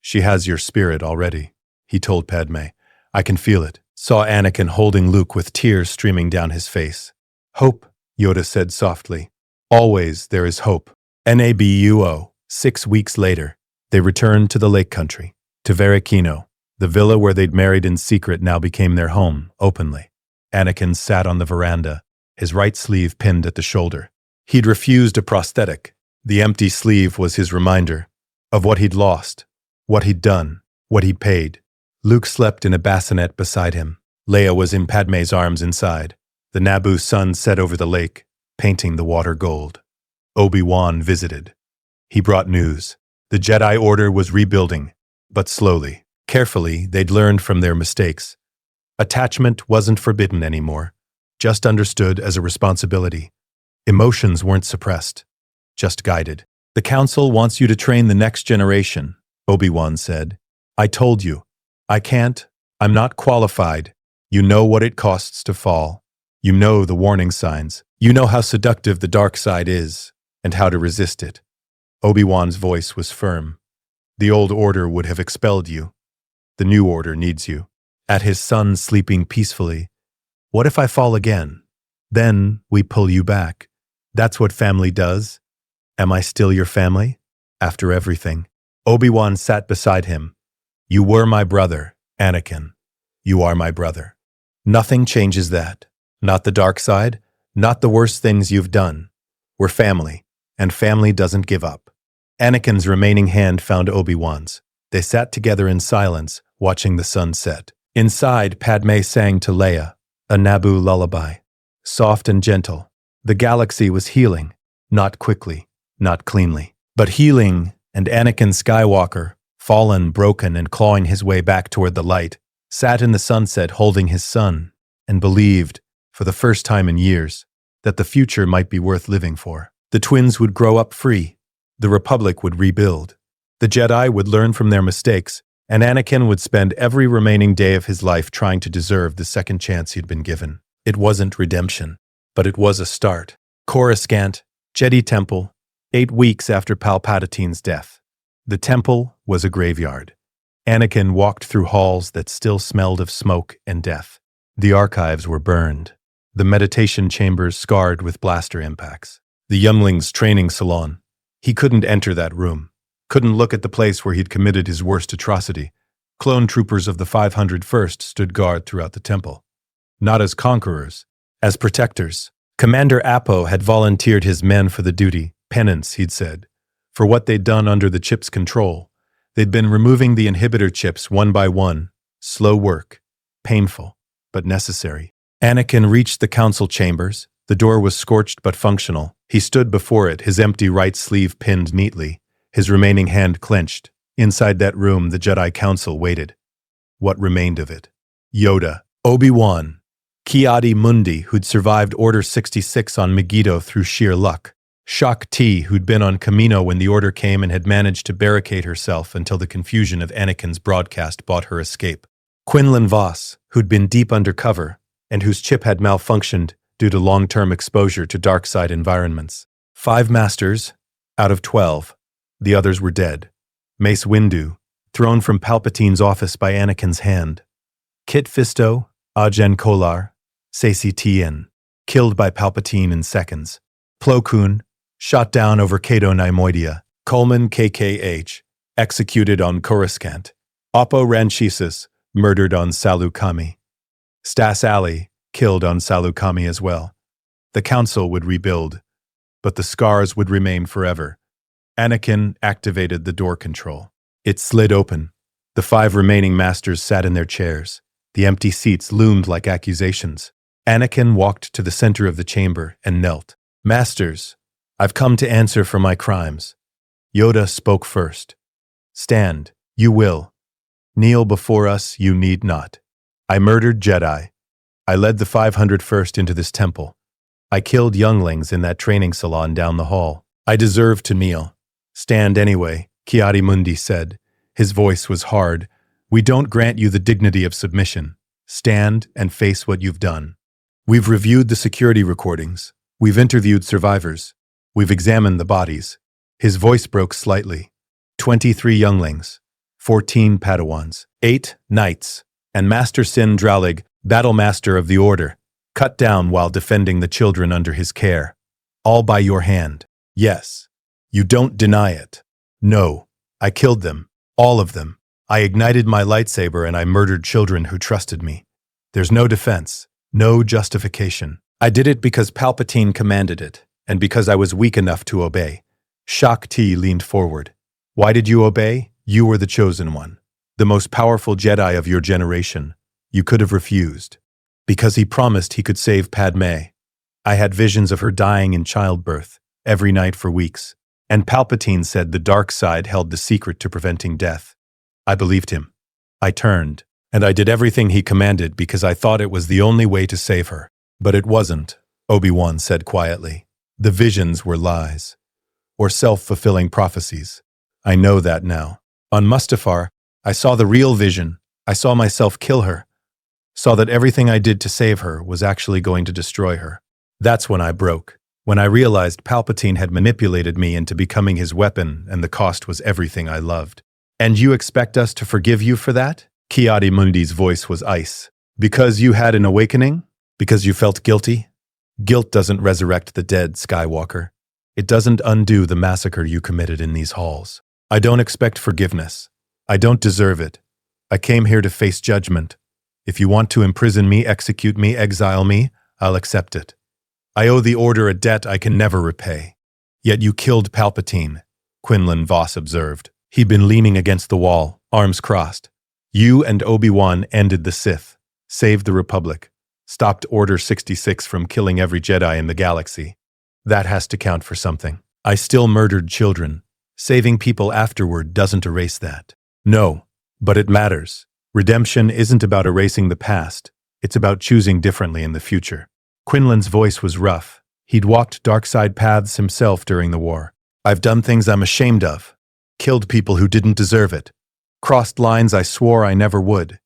She has your spirit already, he told Padme. I can feel it. Saw Anakin holding Luke with tears streaming down his face. Hope, Yoda said softly. Always there is hope. Nabuo. 6 weeks later, they returned to the lake country, to Varikino. The villa where they'd married in secret now became their home, openly. Anakin sat on the veranda, his right sleeve pinned at the shoulder. He'd refused a prosthetic. The empty sleeve was his reminder of what he'd lost, what he'd done, what he'd paid. Luke slept in a bassinet beside him. Leia was in Padme's arms inside. The Naboo sun set over the lake, painting the water gold. Obi-Wan visited. He brought news. The Jedi Order was rebuilding, but slowly. Carefully, they'd learned from their mistakes. Attachment wasn't forbidden anymore, just understood as a responsibility. Emotions weren't suppressed, just guided. The Council wants you to train the next generation, Obi-Wan said. I told you. I can't. I'm not qualified. You know what it costs to fall. You know the warning signs. You know how seductive the dark side is, and how to resist it. Obi-Wan's voice was firm. The old order would have expelled you. The new order needs you. At his son sleeping peacefully. What if I fall again? Then we pull you back. That's what family does. Am I still your family? After everything. Obi-Wan sat beside him. You were my brother, Anakin. You are my brother. Nothing changes that. Not the dark side, not the worst things you've done. We're family, and family doesn't give up. Anakin's remaining hand found Obi-Wan's. They sat together in silence, watching the sun set. Inside, Padme sang to Leia, a Naboo lullaby. Soft and gentle. The galaxy was healing, not quickly, not cleanly, but healing, and Anakin Skywalker, fallen, broken, and clawing his way back toward the light, sat in the sunset holding his son, and believed, for the first time in years, that the future might be worth living for. The twins would grow up free. The Republic would rebuild. The Jedi would learn from their mistakes, and Anakin would spend every remaining day of his life trying to deserve the second chance he'd been given. It wasn't redemption, but it was a start. Coruscant, Jedi Temple, 8 weeks after Palpatine's death. The temple was a graveyard. Anakin walked through halls that still smelled of smoke and death. The archives were burned. The meditation chambers scarred with blaster impacts. The youngling's training salon. He couldn't enter that room. Couldn't look at the place where he'd committed his worst atrocity. Clone troopers of the 501st stood guard throughout the temple. Not as conquerors, as protectors. Commander Apo had volunteered his men for the duty, penance, he'd said, for what they'd done under the chip's control. They'd been removing the inhibitor chips one by one. Slow work. Painful, but necessary. Anakin reached the council chambers. The door was scorched but functional. He stood before it, his empty right sleeve pinned neatly, his remaining hand clenched. Inside that room, the Jedi Council waited. What remained of it? Yoda, Obi-Wan, Ki-Adi-Mundi, who'd survived Order 66 on Megiddo through sheer luck. Shak-Ti, who'd been on Kamino when the Order came and had managed to barricade herself until the confusion of Anakin's broadcast bought her escape. Quinlan Vos, who'd been deep undercover, and whose chip had malfunctioned due to long-term exposure to dark-side environments. 5 masters, out of 12. The others were dead. Mace Windu, thrown from Palpatine's office by Anakin's hand. Kit Fisto, Ajen Kolar, Saesee Tiin, killed by Palpatine in seconds. Plo Koon, shot down over Cato Neimoidia. Coleman KKH, executed on Coruscant. Oppo Ranchisis, murdered on Salukami. Stas Ali, killed on Salukami as well. The Council would rebuild, but the scars would remain forever. Anakin activated the door control. It slid open. The 5 remaining masters sat in their chairs. The empty seats loomed like accusations. Anakin walked to the center of the chamber and knelt. "Masters, I've come to answer for my crimes." Yoda spoke first. "Stand, you will. Kneel before us, you need not. I murdered Jedi. I led the 501st into this temple. I killed younglings in that training salon down the hall. I deserve to kneel." "Stand anyway," Ki-Adi-Mundi said. His voice was hard. "We don't grant you the dignity of submission. Stand and face what you've done. We've reviewed the security recordings. We've interviewed survivors. We've examined the bodies." His voice broke slightly. 23 younglings, 14 Padawans, 8 knights, and Master Sin Dralig, Battle Master of the Order, cut down while defending the children under his care. All by your hand. Yes. You don't deny it. No. I killed them. All of them. I ignited my lightsaber and I murdered children who trusted me. There's no defense. No justification. I did it because Palpatine commanded it, and because I was weak enough to obey. Shak Ti leaned forward. "Why did you obey? You were the chosen one. The most powerful Jedi of your generation. You could have refused. Because he promised he could save Padme. I had visions of her dying in childbirth, every night for weeks. And Palpatine said the dark side held the secret to preventing death. I believed him. I turned, and I did everything he commanded because I thought it was the only way to save her. But it wasn't," Obi-Wan said quietly. "The visions were lies. Or self-fulfilling prophecies. I know that now. On Mustafar, I saw the real vision. I saw myself kill her. Saw that everything I did to save her was actually going to destroy her. That's when I broke. When I realized Palpatine had manipulated me into becoming his weapon and the cost was everything I loved." "And you expect us to forgive you for that?" Ki-Adi-Mundi's voice was ice. "Because you had an awakening? Because you felt guilty? Guilt doesn't resurrect the dead, Skywalker. It doesn't undo the massacre you committed in these halls. I don't expect forgiveness. I don't deserve it. I came here to face judgment. If you want to imprison me, execute me, exile me, I'll accept it. I owe the Order a debt I can never repay." "Yet you killed Palpatine," Quinlan Vos observed. He'd been leaning against the wall, arms crossed. "You and Obi-Wan ended the Sith, saved the Republic, stopped Order 66 from killing every Jedi in the galaxy. That has to count for something. I still murdered children. Saving people afterward doesn't erase that." "No, but it matters. Redemption isn't about erasing the past. It's about choosing differently in the future." Quinlan's voice was rough. He'd walked dark side paths himself during the war. "I've done things I'm ashamed of. Killed people who didn't deserve it. Crossed lines I swore I never would.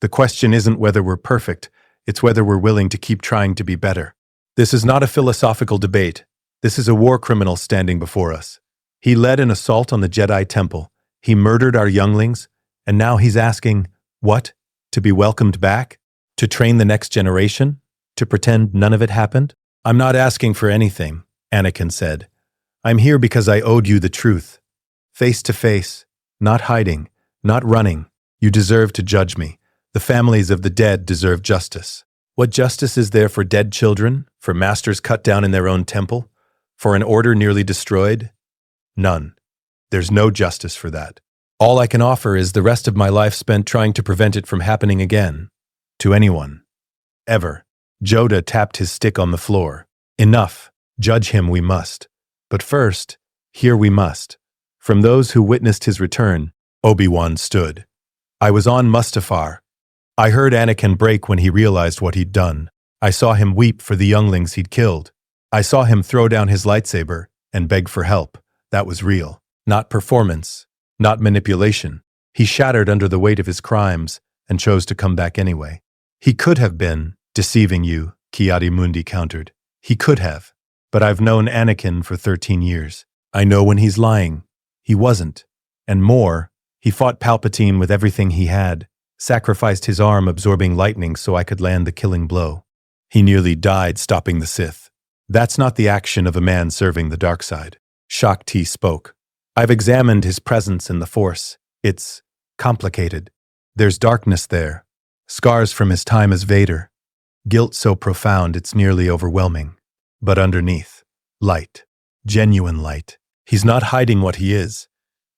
The question isn't whether we're perfect, it's whether we're willing to keep trying to be better. This is not a philosophical debate. This is a war criminal standing before us. He led an assault on the Jedi Temple. He murdered our younglings, and now he's asking, what? To be welcomed back? To train the next generation? To pretend none of it happened?" "I'm not asking for anything," Anakin said. "I'm here because I owed you the truth. Face to face, not hiding, not running. You deserve to judge me. The families of the dead deserve justice. What justice is there for dead children? For masters cut down in their own temple? For an order nearly destroyed? None. There's no justice for that. All I can offer is the rest of my life spent trying to prevent it from happening again. To anyone. Ever." Yoda tapped his stick on the floor. "Enough. Judge him we must. But first, hear we must. From those who witnessed his return," Obi-Wan stood. "I was on Mustafar. I heard Anakin break when he realized what he'd done. I saw him weep for the younglings he'd killed. I saw him throw down his lightsaber and beg for help. That was real. Not performance. Not manipulation. He shattered under the weight of his crimes and chose to come back anyway. He could have been deceiving you," Ki-Adi-Mundi countered. "He could have. But I've known Anakin for 13 years. I know when he's lying. He wasn't. And more, he fought Palpatine with everything he had, sacrificed his arm absorbing lightning so I could land the killing blow. He nearly died stopping the Sith. That's not the action of a man serving the dark side. Shakti spoke. I've examined his presence in the Force. It's complicated. There's darkness there. Scars from his time as Vader. Guilt so profound it's nearly overwhelming. But underneath, light. Genuine light. He's not hiding what he is.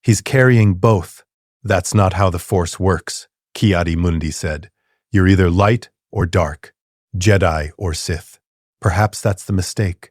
He's carrying both. That's not how the Force works, Ki-Adi-Mundi said. You're either light or dark. Jedi or Sith. Perhaps that's the mistake,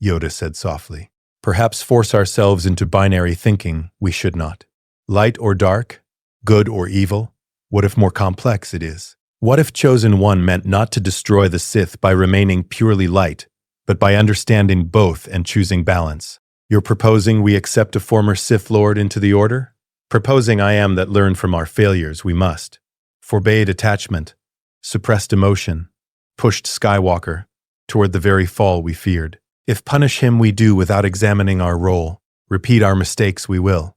Yoda said softly. Perhaps force ourselves into binary thinking we should not. Light or dark? Good or evil? What if more complex it is? What if Chosen One meant not to destroy the Sith by remaining purely light, but by understanding both and choosing balance? You're proposing we accept a former Sith Lord into the Order? Proposing I am that learn from our failures we must. Forbade attachment, suppressed emotion, pushed Skywalker toward the very fall we feared. If punish him we do without examining our role, repeat our mistakes we will.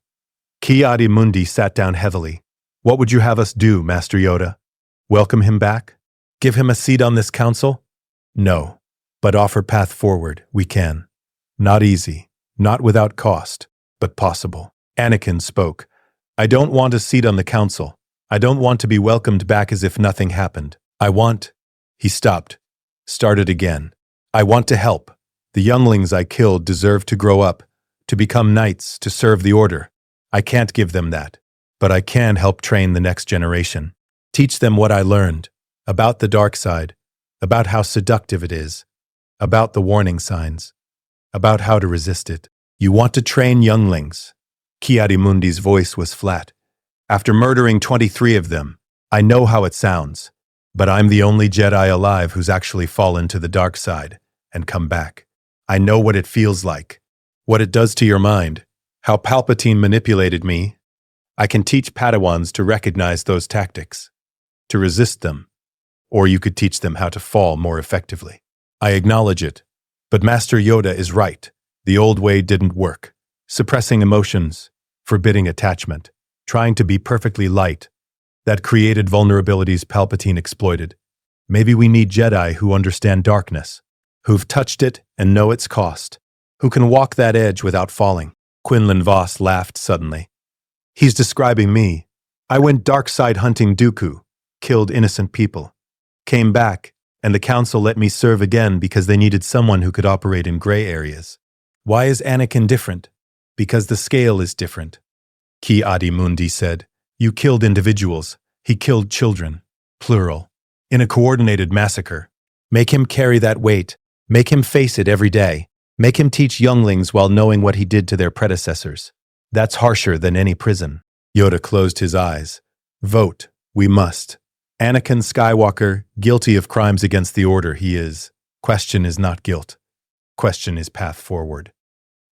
Ki-Adi-Mundi sat down heavily. What would you have us do, Master Yoda? Welcome him back? Give him a seat on this council? No, but offer path forward, we can. Not easy, not without cost, but possible. Anakin spoke. I don't want a seat on the council. I don't want to be welcomed back as if nothing happened. I want... He stopped. Started again. I want to help. The younglings I killed deserve to grow up, to become knights, to serve the Order. I can't give them that, but I can help train the next generation. Teach them what I learned, about the dark side, about how seductive it is, about the warning signs, about how to resist it. You want to train younglings? Ki-Adi-Mundi's voice was flat. After murdering 23 of them, I know how it sounds, but I'm the only Jedi alive who's actually fallen to the dark side and come back. I know what it feels like, what it does to your mind, how Palpatine manipulated me. I can teach Padawans to recognize those tactics, to resist them, or you could teach them how to fall more effectively. I acknowledge it, but Master Yoda is right. The old way didn't work. Suppressing emotions, forbidding attachment, trying to be perfectly light. That created vulnerabilities Palpatine exploited. Maybe we need Jedi who understand darkness, who've touched it and know its cost, who can walk that edge without falling. Quinlan Voss laughed suddenly. He's describing me. I went dark side hunting Dooku, killed innocent people, came back, and the council let me serve again because they needed someone who could operate in gray areas. Why is Anakin different? Because the scale is different. Ki-Adi-Mundi said. You killed individuals. He killed children. Plural. In a coordinated massacre. Make him carry that weight. Make him face it every day. Make him teach younglings while knowing what he did to their predecessors. That's harsher than any prison. Yoda closed his eyes. Vote. We must. Anakin Skywalker, guilty of crimes against the Order he is. Question is not guilt. Question is path forward.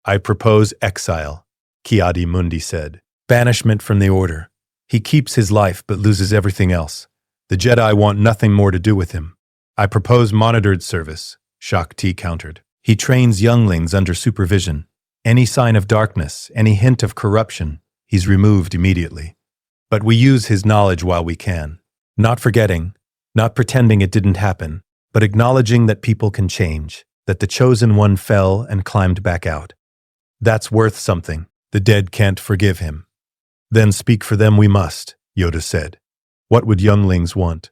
I propose exile, Ki-Adi-Mundi said. Banishment from the Order. He keeps his life but loses everything else. The Jedi want nothing more to do with him. I propose monitored service, Shakti countered. He trains younglings under supervision. Any sign of darkness, any hint of corruption, he's removed immediately. But we use his knowledge while we can. Not forgetting, not pretending it didn't happen, but acknowledging that people can change, that the Chosen One fell and climbed back out. That's worth something. The dead can't forgive him. Then speak for them we must, Yoda said. What would younglings want?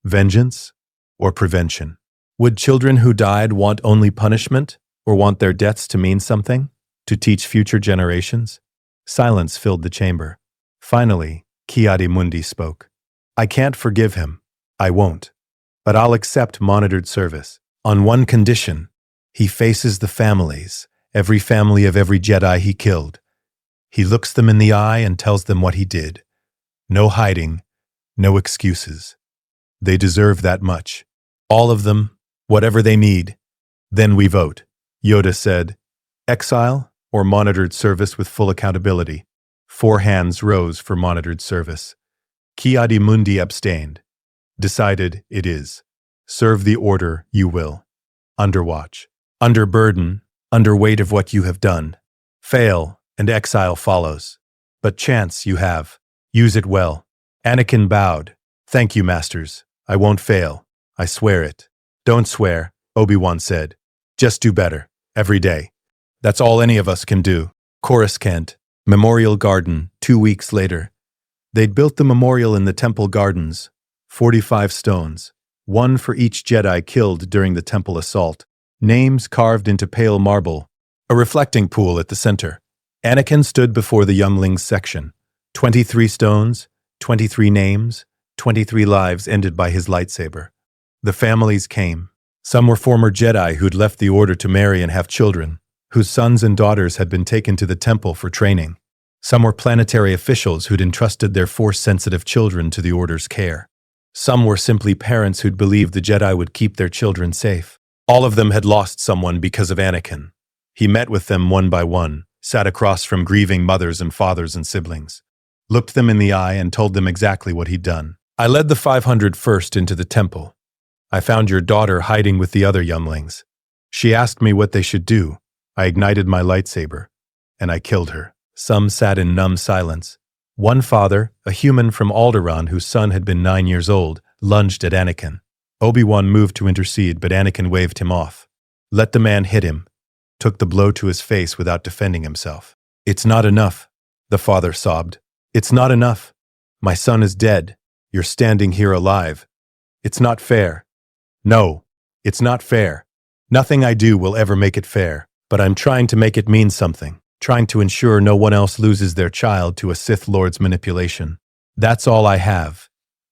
Vengeance or prevention? Would children who died want only punishment, or want their deaths to mean something? To teach future generations? Silence filled the chamber. Finally, Ki-Adi-Mundi spoke. I can't forgive him. I won't. But I'll accept monitored service. On one condition. He faces the families, every family of every Jedi he killed. He looks them in the eye and tells them what he did. No hiding, no excuses. They deserve that much. All of them, whatever they need. Then we vote. Yoda said, exile or monitored service with full accountability. 4 hands rose for monitored service. Ki-Adi-Mundi abstained. Decided it is. Serve the Order you will. Under watch. Under burden, under weight of what you have done. Fail, and exile follows. But chance you have. Use it well. Anakin bowed. Thank you, masters. I won't fail. I swear it. Don't swear, Obi-Wan said. Just do better. Every day. That's all any of us can do. Coruscant, Memorial Garden, 2 weeks later. They'd built the memorial in the temple gardens. 45 stones. One for each Jedi killed during the temple assault. Names carved into pale marble. A reflecting pool at the center. Anakin stood before the younglings section. 23 stones, 23 names, 23 lives ended by his lightsaber. The families came. Some were former Jedi who'd left the Order to marry and have children, whose sons and daughters had been taken to the temple for training. Some were planetary officials who'd entrusted their Force-sensitive children to the Order's care. Some were simply parents who'd believed the Jedi would keep their children safe. All of them had lost someone because of Anakin. He met with them one by one, sat across from grieving mothers and fathers and siblings, looked them in the eye and told them exactly what he'd done. I led the 501st into the temple. I found your daughter hiding with the other younglings. She asked me what they should do. I ignited my lightsaber, and I killed her. Some sat in numb silence. One father, a human from Alderaan whose son had been 9 years old, lunged at Anakin. Obi-Wan moved to intercede, but Anakin waved him off. Let the man hit him. Took the blow to his face without defending himself. It's not enough, the father sobbed. It's not enough. My son is dead. You're standing here alive. It's not fair. No, it's not fair. Nothing I do will ever make it fair, but I'm trying to make it mean something, trying to ensure no one else loses their child to a Sith Lord's manipulation. That's all I have.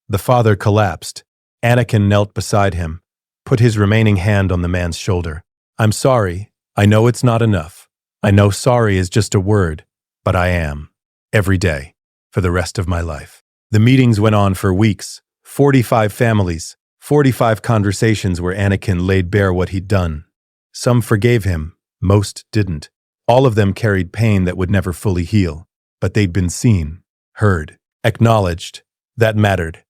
The father collapsed. Anakin knelt beside him, put his remaining hand on the man's shoulder. I'm sorry. I know it's not enough. I know sorry is just a word, but I am. Every day. For the rest of my life. The meetings went on for weeks. 45 families. 45 conversations where Anakin laid bare what he'd done. Some forgave him. Most didn't. All of them carried pain that would never fully heal. But they'd been seen, heard, acknowledged. That mattered.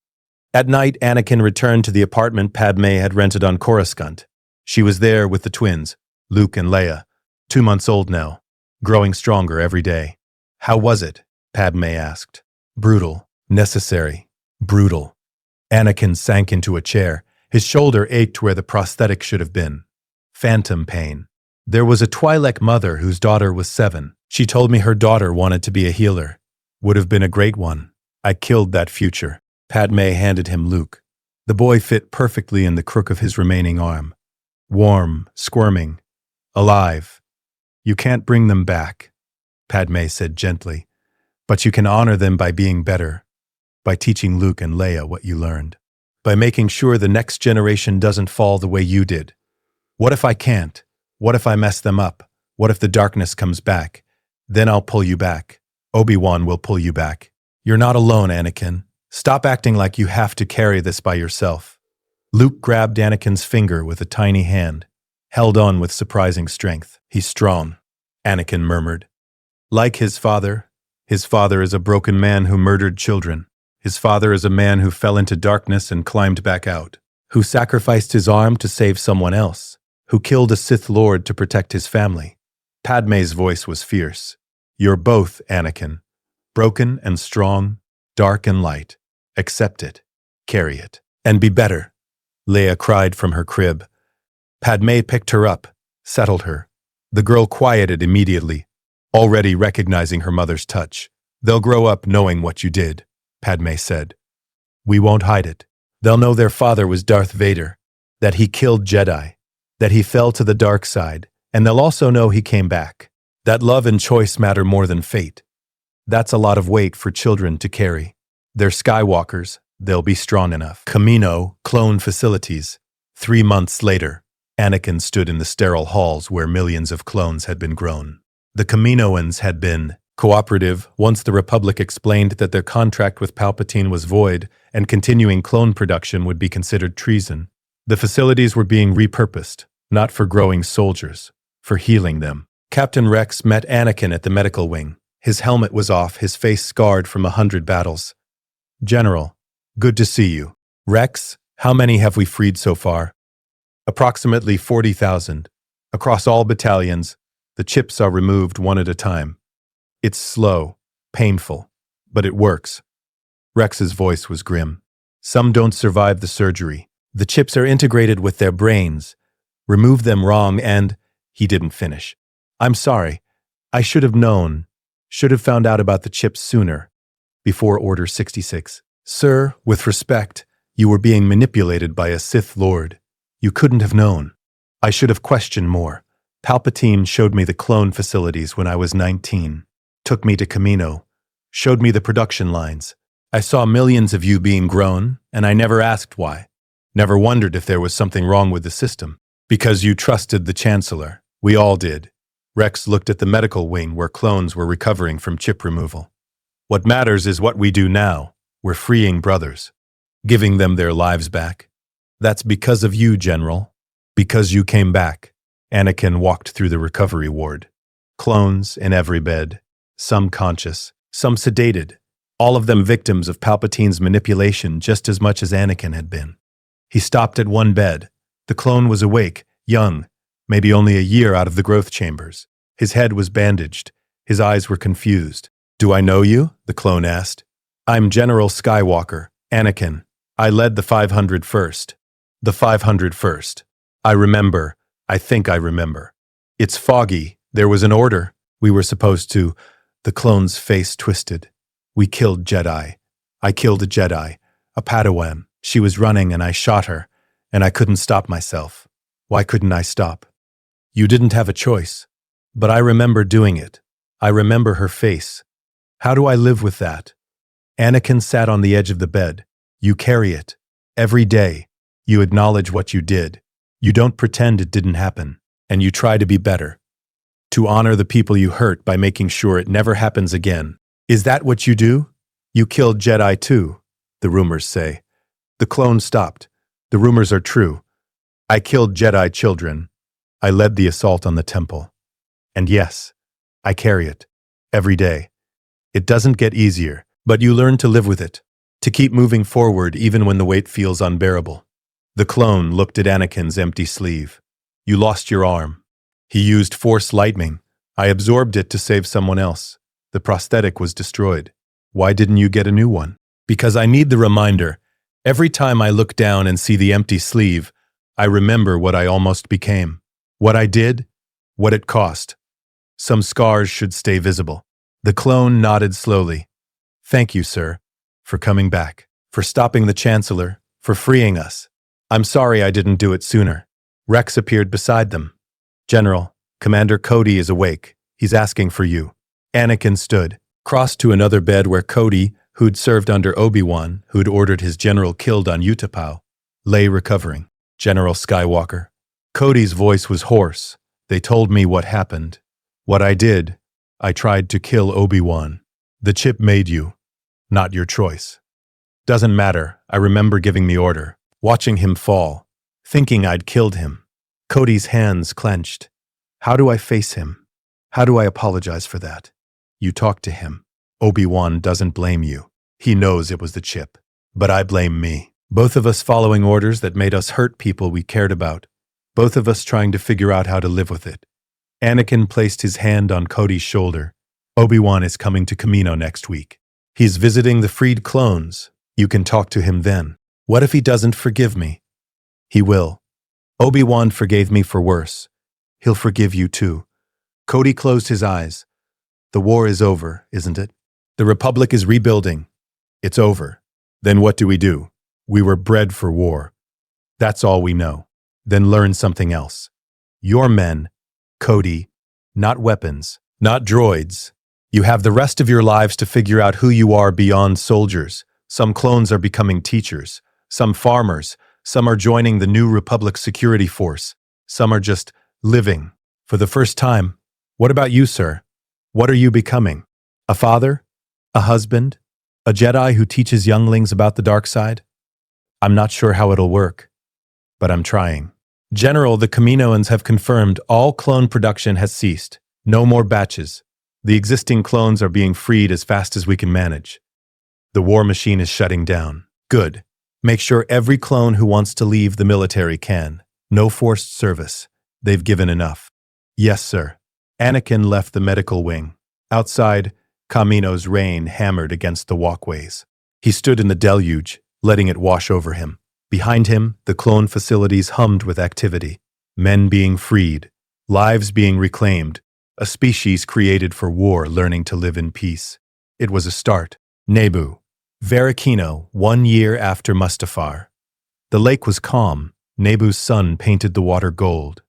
At night, Anakin returned to the apartment Padme had rented on Coruscant. She was there with the twins, Luke and Leia, 2 months old now, growing stronger every day. How was it? Padme asked. Brutal. Necessary. Brutal. Anakin sank into a chair. His shoulder ached where the prosthetic should have been. Phantom pain. There was a Twi'lek mother whose daughter was 7. She told me her daughter wanted to be a healer. Would have been a great one. I killed that future. Padme handed him Luke. The boy fit perfectly in the crook of his remaining arm. Warm, squirming, alive. You can't bring them back, Padme said gently, but you can honor them by being better, by teaching Luke and Leia what you learned, by making sure the next generation doesn't fall the way you did. What if I can't? What if I mess them up? What if the darkness comes back? Then I'll pull you back. Obi-Wan will pull you back. You're not alone, Anakin. Stop acting like you have to carry this by yourself. Luke grabbed Anakin's finger with a tiny hand, held on with surprising strength. He's strong, Anakin murmured. Like his father is a broken man who murdered children. His father is a man who fell into darkness and climbed back out, who sacrificed his arm to save someone else, who killed a Sith Lord to protect his family. Padme's voice was fierce. You're both, Anakin. Broken and strong, dark and light. Accept it, carry it, and be better. Leia cried from her crib. Padme picked her up, settled her. The girl quieted immediately, already recognizing her mother's touch. They'll grow up knowing what you did, Padme said. We won't hide it. They'll know their father was Darth Vader, that he killed Jedi, that he fell to the dark side, and they'll also know he came back, that love and choice matter more than fate. That's a lot of weight for children to carry. They're Skywalkers, they'll be strong enough. Kamino, clone facilities. 3 months later, Anakin stood in the sterile halls where millions of clones had been grown. The Kaminoans had been cooperative once the Republic explained that their contract with Palpatine was void and continuing clone production would be considered treason. The facilities were being repurposed, not for growing soldiers, for healing them. Captain Rex met Anakin at the medical wing. His helmet was off, his face scarred from 100 battles. General, good to see you. Rex, how many have we freed so far? Approximately 40,000. Across all battalions, the chips are removed one at a time. It's slow, painful, but it works. Rex's voice was grim. Some don't survive the surgery. The chips are integrated with their brains. Remove them wrong and… He didn't finish. I'm sorry. I should have known. Should have found out about the chips sooner. Before Order 66. Sir, with respect, you were being manipulated by a Sith Lord. You couldn't have known. I should have questioned more. Palpatine showed me the clone facilities when I was 19. Took me to Kamino. Showed me the production lines. I saw millions of you being grown, and I never asked why. Never wondered if there was something wrong with the system. Because you trusted the Chancellor. We all did. Rex looked at the medical wing where clones were recovering from chip removal. What matters is what we do now. We're freeing brothers. Giving them their lives back. That's because of you, General. Because you came back. Anakin walked through the recovery ward. Clones in every bed. Some conscious, some sedated. All of them victims of Palpatine's manipulation just as much as Anakin had been. He stopped at one bed. The clone was awake, young, maybe only a year out of the growth chambers. His head was bandaged. His eyes were confused. Do I know you? The clone asked. I'm General Skywalker, Anakin. I led the 501st. The 501st. I remember. I think I remember. It's foggy. There was an order. We were supposed to… The clone's face twisted. We killed Jedi. I killed a Jedi. A Padawan. She was running and I shot her. And I couldn't stop myself. Why couldn't I stop? You didn't have a choice. But I remember doing it. I remember her face. How do I live with that? Anakin sat on the edge of the bed. You carry it. Every day. You acknowledge what you did. You don't pretend it didn't happen. And you try to be better. To honor the people you hurt by making sure it never happens again. Is that what you do? You killed Jedi too, the rumors say. The clone stopped. The rumors are true. I killed Jedi children. I led the assault on the temple. And yes, I carry it. Every day. It doesn't get easier, but you learn to live with it. To keep moving forward even when the weight feels unbearable. The clone looked at Anakin's empty sleeve. You lost your arm. He used Force lightning. I absorbed it to save someone else. The prosthetic was destroyed. Why didn't you get a new one? Because I need the reminder. Every time I look down and see the empty sleeve, I remember what I almost became. What I did, what it cost. Some scars should stay visible. The clone nodded slowly. Thank you, sir, for coming back, for stopping the Chancellor, for freeing us. I'm sorry I didn't do it sooner. Rex appeared beside them. General, Commander Cody is awake. He's asking for you. Anakin stood, crossed to another bed where Cody, who'd served under Obi-Wan, who'd ordered his general killed on Utapau, lay recovering. General Skywalker. Cody's voice was hoarse. They told me what happened. What I did. I tried to kill Obi-Wan. The chip made you. Not your choice. Doesn't matter. I remember giving the order, watching him fall, thinking I'd killed him. Cody's hands clenched. How do I face him? How do I apologize for that? You talk to him. Obi-Wan doesn't blame you. He knows it was the chip. But I blame me. Both of us following orders that made us hurt people we cared about. Both of us trying to figure out how to live with it. Anakin placed his hand on Cody's shoulder. Obi-Wan is coming to Kamino next week. He's visiting the freed clones. You can talk to him then. What if he doesn't forgive me? He will. Obi-Wan forgave me for worse. He'll forgive you too. Cody closed his eyes. The war is over, isn't it? The Republic is rebuilding. It's over. Then what do we do? We were bred for war. That's all we know. Then learn something else. Your men, Cody, not weapons, not droids. You have the rest of your lives to figure out who you are beyond soldiers. Some clones are becoming teachers, some farmers, some are joining the new Republic security force, some are just living. For the first time. What about you, sir? What are you becoming? A father? A husband? A Jedi who teaches younglings about the dark side? I'm not sure how it'll work, but I'm trying. General, the Kaminoans have confirmed all clone production has ceased. No more batches. The existing clones are being freed as fast as we can manage. The war machine is shutting down. Good. Make sure every clone who wants to leave the military can. No forced service. They've given enough. Yes, sir. Anakin left the medical wing. Outside, Kamino's rain hammered against the walkways. He stood in the deluge, letting it wash over him. Behind him, the clone facilities hummed with activity. Men being freed, lives being reclaimed, a species created for war learning to live in peace. It was a start. Naboo. Varakino, 1 year after Mustafar. The lake was calm. Naboo's sun painted the water gold.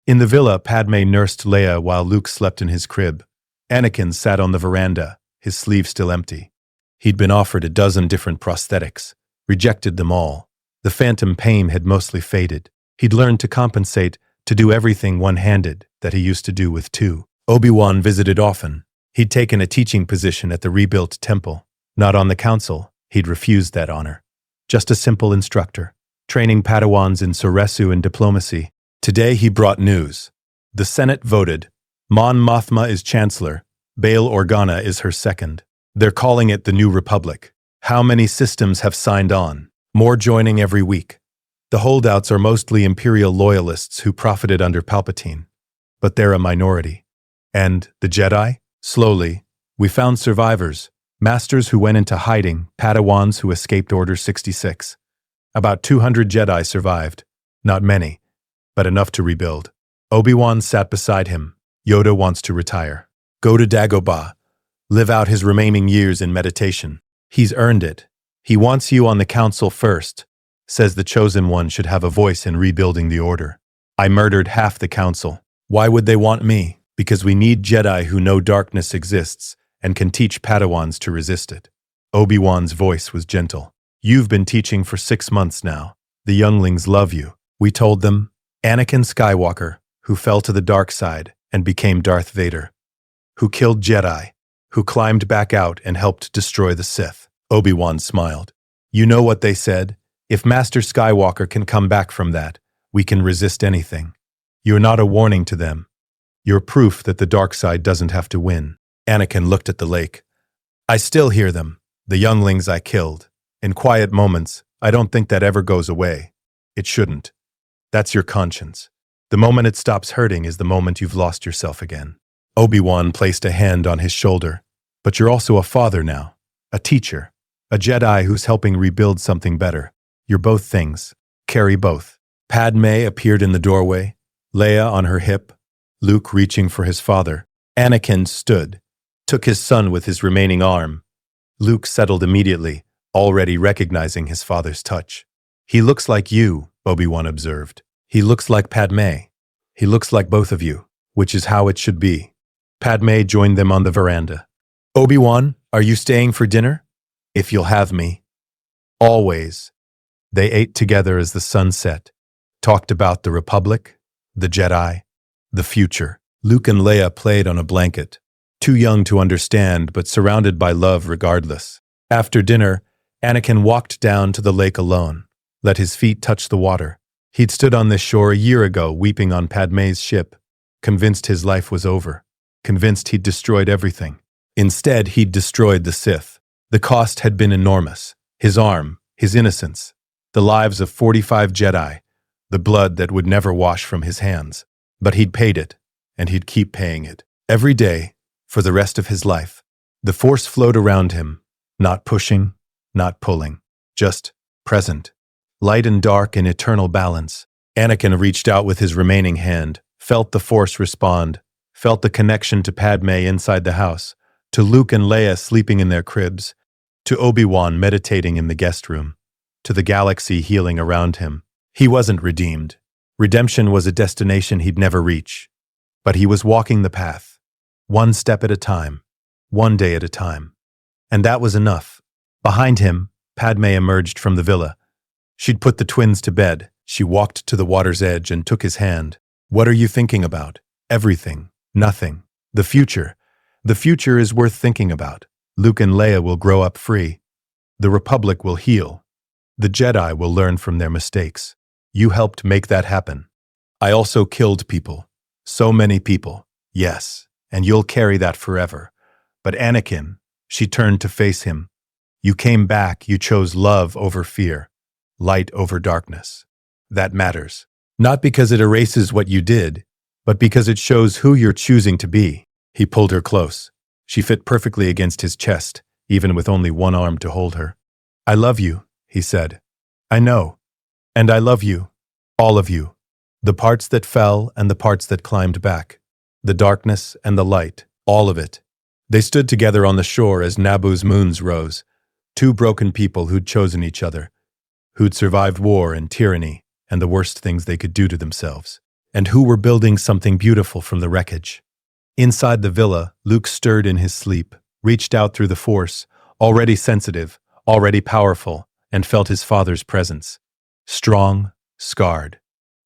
In the villa, Padme nursed Leia while Luke slept in his crib. Anakin sat on the veranda, his sleeve still empty. He'd been offered a dozen different prosthetics, rejected them all. The phantom pain had mostly faded. He'd learned to compensate, to do everything one-handed that he used to do with two. Obi-Wan visited often. He'd taken a teaching position at the rebuilt temple. Not on the council, he'd refused that honor. Just a simple instructor, training Padawans in Soresu and diplomacy. Today he brought news. The Senate voted. Mon Mothma is chancellor. Bail Organa is her second. They're calling it the New Republic. How many systems have signed on? More joining every week. The holdouts are mostly Imperial loyalists who profited under Palpatine. But they're a minority. And the Jedi? Slowly, we found survivors, masters who went into hiding, Padawans who escaped Order 66. About 200 Jedi survived. Not many, but enough to rebuild. Obi-Wan sat beside him. Yoda wants to retire. Go to Dagobah. Live out his remaining years in meditation. He's earned it. He wants you on the council first. Says the chosen one should have a voice in rebuilding the order. I murdered half the council. Why would they want me? Because we need Jedi who know darkness exists and can teach Padawans to resist it. Obi-Wan's voice was gentle. You've been teaching for 6 months now. The younglings love you. We told them. Anakin Skywalker, who fell to the dark side and became Darth Vader. Who killed Jedi. Who climbed back out and helped destroy the Sith. Obi-Wan smiled. You know what they said? If Master Skywalker can come back from that, we can resist anything. You're not a warning to them. You're proof that the dark side doesn't have to win. Anakin looked at the lake. I still hear them, the younglings I killed. In quiet moments, I don't think that ever goes away. It shouldn't. That's your conscience. The moment it stops hurting is the moment you've lost yourself again. Obi-Wan placed a hand on his shoulder. But you're also a father now, a teacher, a Jedi who's helping rebuild something better. You're both things. Carry both. Padme appeared in the doorway, Leia on her hip, Luke reaching for his father. Anakin stood, took his son with his remaining arm. Luke settled immediately, already recognizing his father's touch. He looks like you, Obi-Wan observed. He looks like Padme. He looks like both of you, which is how it should be. Padme joined them on the veranda. Obi-Wan, are you staying for dinner? If you'll have me. Always. They ate together as the sun set, talked about the Republic, the Jedi, the future. Luke and Leia played on a blanket, too young to understand but surrounded by love regardless. After dinner, Anakin walked down to the lake alone, let his feet touch the water. He'd stood on this shore a year ago weeping on Padme's ship, convinced his life was over, convinced he'd destroyed everything. Instead, he'd destroyed the Sith. The cost had been enormous. His arm, his innocence, the lives of 45 Jedi, the blood that would never wash from his hands. But he'd paid it, and he'd keep paying it. Every day, for the rest of his life. The Force flowed around him, not pushing, not pulling, just present. Light and dark in eternal balance. Anakin reached out with his remaining hand, felt the Force respond, felt the connection to Padme inside the house, to Luke and Leia sleeping in their cribs, to Obi-Wan meditating in the guest room, to the galaxy healing around him. He wasn't redeemed. Redemption was a destination he'd never reach. But he was walking the path, one step at a time, one day at a time. And that was enough. Behind him, Padme emerged from the villa. She'd put the twins to bed. She walked to the water's edge and took his hand. What are you thinking about? Everything. Nothing. The future. The future is worth thinking about. Luke and Leia will grow up free. The Republic will heal. The Jedi will learn from their mistakes. You helped make that happen. I also killed people. So many people. Yes, and you'll carry that forever. But Anakin, she turned to face him. You came back, you chose love over fear, light over darkness. That matters. Not because it erases what you did, but because it shows who you're choosing to be. He pulled her close. She fit perfectly against his chest, even with only one arm to hold her. "I love you," he said. "I know. And I love you. All of you. The parts that fell and the parts that climbed back. The darkness and the light. All of it." They stood together on the shore as Naboo's moons rose. Two broken people who'd chosen each other, who'd survived war and tyranny and the worst things they could do to themselves, and who were building something beautiful from the wreckage. Inside the villa, Luke stirred in his sleep, reached out through the Force, already sensitive, already powerful, and felt his father's presence. Strong, scarred,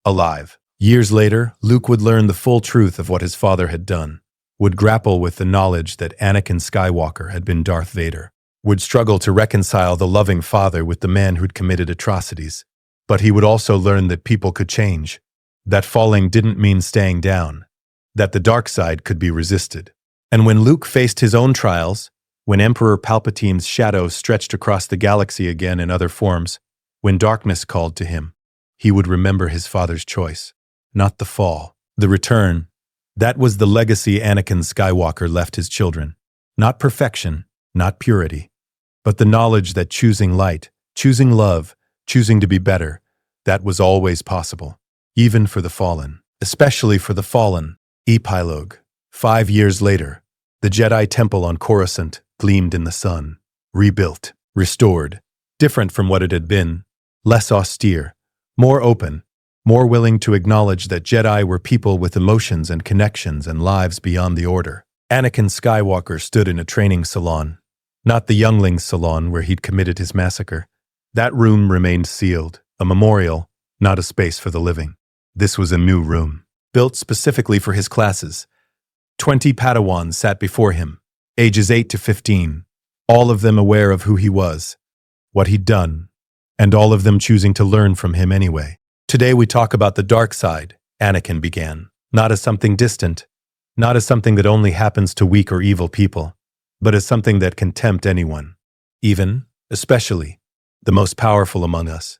alive. Years later, Luke would learn the full truth of what his father had done, would grapple with the knowledge that Anakin Skywalker had been Darth Vader, would struggle to reconcile the loving father with the man who'd committed atrocities. But he would also learn that people could change, that falling didn't mean staying down, that the dark side could be resisted. And when Luke faced his own trials, when Emperor Palpatine's shadow stretched across the galaxy again in other forms, when darkness called to him, he would remember his father's choice, not the fall, the return. That was the legacy Anakin Skywalker left his children. Not perfection, not purity, but the knowledge that choosing light, choosing love, choosing to be better, that was always possible, even for the fallen, especially for the fallen. Epilogue. 5 years later, the Jedi Temple on Coruscant gleamed in the sun, rebuilt, restored, different from what it had been, less austere, more open, more willing to acknowledge that Jedi were people with emotions and connections and lives beyond the order. Anakin Skywalker stood in a training salon, not the youngling's salon where he'd committed his massacre. That room remained sealed, a memorial, not a space for the living. This was a new room, built specifically for his classes. 20 Padawans sat before him, ages 8 to 15, all of them aware of who he was, what he'd done, and all of them choosing to learn from him anyway. "Today we talk about the dark side," Anakin began, "not as something distant, not as something that only happens to weak or evil people, but as something that can tempt anyone, even, especially, the most powerful among us."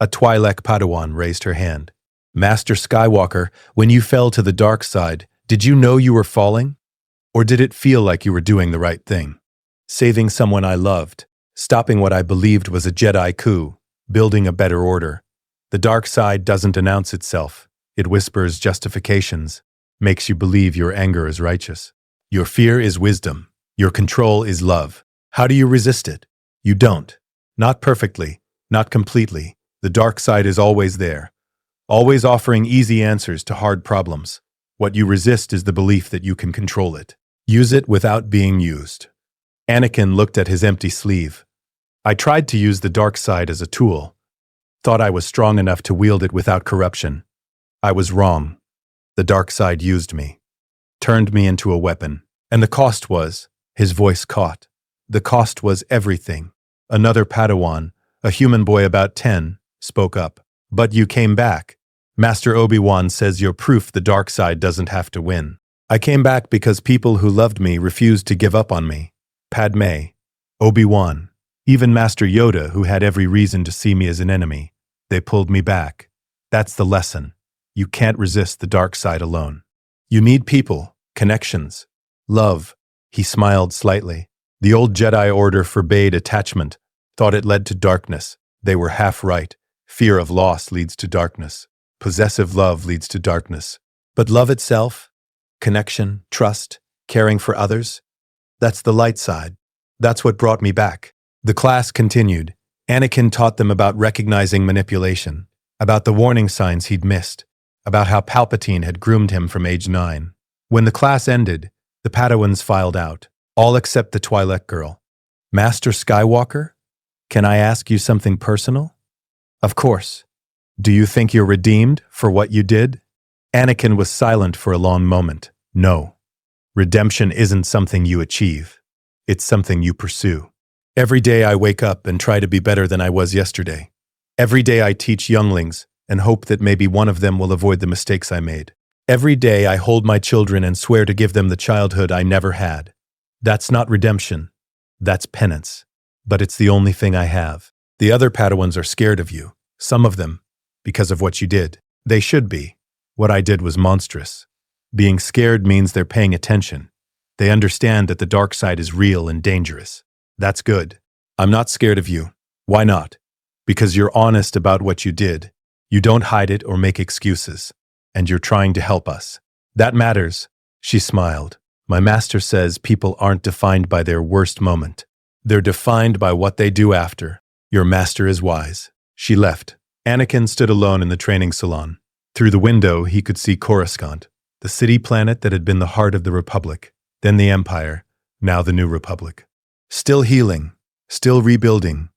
A Twi'lek Padawan raised her hand. "Master Skywalker, when you fell to the dark side, did you know you were falling? Or did it feel like you were doing the right thing? Saving someone I loved, stopping what I believed was a Jedi coup, building a better order. The dark side doesn't announce itself. It whispers justifications, makes you believe your anger is righteous. Your fear is wisdom. Your control is love. How do you resist it? You don't. Not perfectly, not completely. The dark side is always there, always offering easy answers to hard problems. What you resist is the belief that you can control it. Use it without being used." Anakin looked at his empty sleeve. "I tried to use the dark side as a tool. Thought I was strong enough to wield it without corruption. I was wrong. The dark side used me, turned me into a weapon. And the cost was," his voice caught, "the cost was everything." Another Padawan, a human boy about 10, spoke up. "But you came back. Master Obi-Wan says you're proof the dark side doesn't have to win." "I came back because people who loved me refused to give up on me. Padme, Obi-Wan, even Master Yoda, who had every reason to see me as an enemy. They pulled me back. That's the lesson. You can't resist the dark side alone. You need people, connections, love." He smiled slightly. "The old Jedi Order forbade attachment, thought it led to darkness. They were half right. Fear of loss leads to darkness. Possessive love leads to darkness. But love itself, connection, trust, caring for others, that's the light side. That's what brought me back." The class continued. Anakin taught them about recognizing manipulation, about the warning signs he'd missed, about how Palpatine had groomed him from age 9. When the class ended, the Padawans filed out, all except the Twi'lek girl. "Master Skywalker, can I ask you something personal?" "Of course. Do you think you're redeemed for what you did?" Anakin was silent for a long moment. "No. Redemption isn't something you achieve. It's something you pursue. Every day I wake up and try to be better than I was yesterday. Every day I teach younglings and hope that maybe one of them will avoid the mistakes I made. Every day I hold my children and swear to give them the childhood I never had. That's not redemption. That's penance. But it's the only thing I have. The other Padawans are scared of you. Some of them, because of what you did. They should be. What I did was monstrous. Being scared means they're paying attention. They understand that the dark side is real and dangerous. That's good. I'm not scared of you. Why not? Because you're honest about what you did. You don't hide it or make excuses. And you're trying to help us. That matters. She smiled. My master says people aren't defined by their worst moment. They're defined by what they do after. Your master is wise. She left. Anakin stood alone in the training salon. Through the window, he could see Coruscant, the city planet that had been the heart of the Republic, then the Empire, now the New Republic. Still healing, still rebuilding.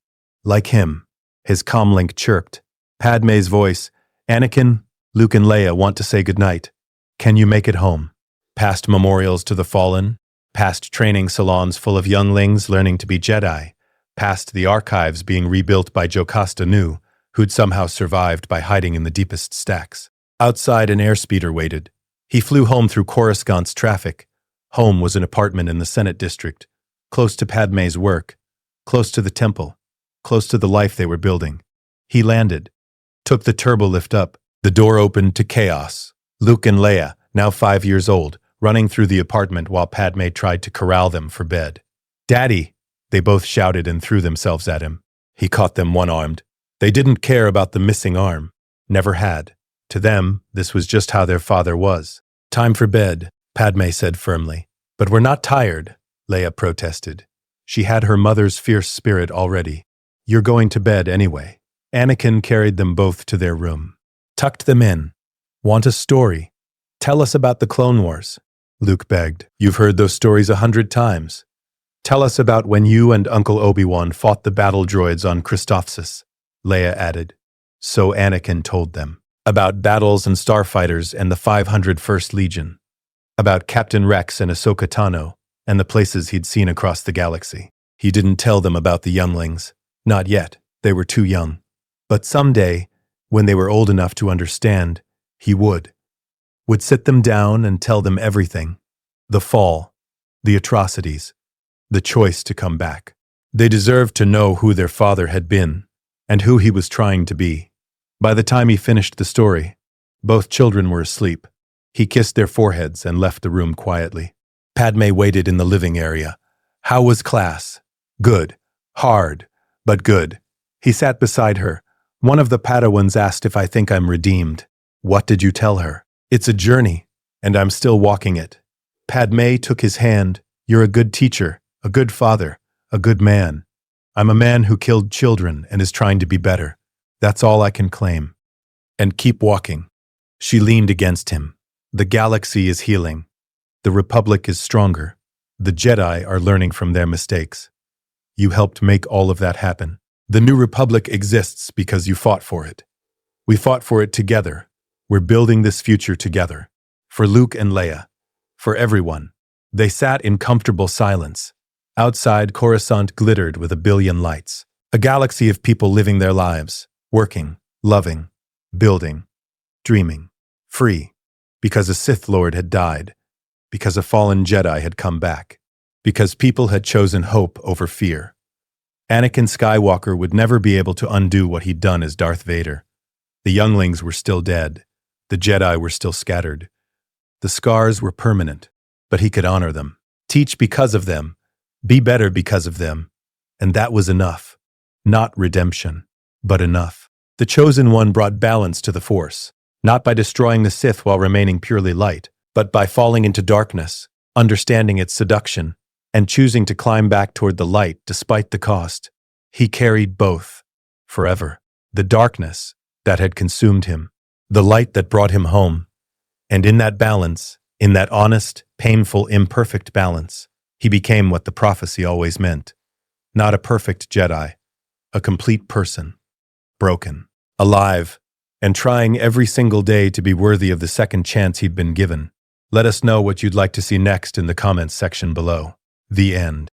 Like him. His comlink chirped. Padme's voice, Anakin, Luke and Leia want to say goodnight. Can you make it home? Past memorials to the fallen, past training salons full of younglings learning to be Jedi, past the archives being rebuilt by Jocasta Nu, who'd somehow survived by hiding in the deepest stacks. Outside, an airspeeder waited. He flew home through Coruscant's traffic. Home was an apartment in the Senate district, close to Padme's work, close to the temple, close to the life they were building. He landed, took the turbo lift up. The door opened to chaos. Luke and Leia, now 5 years old, running through the apartment while Padme tried to corral them for bed. "Daddy!" They both shouted and threw themselves at him. He caught them one-armed. They didn't care about the missing arm. Never had. To them, this was just how their father was. "Time for bed," Padme said firmly. "But we're not tired," Leia protested. She had her mother's fierce spirit already. "You're going to bed anyway." Anakin carried them both to their room. Tucked them in. "Want a story? Tell us about the Clone Wars," Luke begged. "You've heard those stories 100 times. Tell us about when you and Uncle Obi-Wan fought the battle droids on Christophsis," Leia added. So Anakin told them. About battles and starfighters and the 501st Legion. About Captain Rex and Ahsoka Tano and the places he'd seen across the galaxy. He didn't tell them about the younglings. Not yet. They were too young. But someday, when they were old enough to understand, he would sit them down and tell them everything. The fall, the atrocities, the choice to come back. They deserved to know who their father had been and who he was trying to be. By the time he finished the story, both children were asleep. He kissed their foreheads and left the room quietly. Padme waited in the living area. How was class? Good. Hard, but good. He sat beside her. One of the Padawans asked if I think I'm redeemed. What did you tell her? It's a journey, and I'm still walking it. Padme took his hand. You're a good teacher, a good father, a good man. I'm a man who killed children and is trying to be better. That's all I can claim. And keep walking. She leaned against him. The galaxy is healing. The Republic is stronger. The Jedi are learning from their mistakes. You helped make all of that happen. The New Republic exists because you fought for it. We fought for it together. We're building this future together. For Luke and Leia. For everyone. They sat in comfortable silence. Outside, Coruscant glittered with a billion lights. A galaxy of people living their lives. Working, loving, building, dreaming, free, because a Sith Lord had died, because a fallen Jedi had come back, because people had chosen hope over fear. Anakin Skywalker would never be able to undo what he'd done as Darth Vader. The younglings were still dead. The Jedi were still scattered. The scars were permanent, but he could honor them, teach because of them, be better because of them, and that was enough. Not redemption, but enough. The Chosen One brought balance to the Force, not by destroying the Sith while remaining purely light, but by falling into darkness, understanding its seduction, and choosing to climb back toward the light despite the cost. He carried both, forever. The darkness that had consumed him, the light that brought him home. And in that balance, in that honest, painful, imperfect balance, he became what the prophecy always meant. Not a perfect Jedi, a complete person. Broken, alive, and trying every single day to be worthy of the second chance he'd been given. Let us know what you'd like to see next in the comments section below. The end.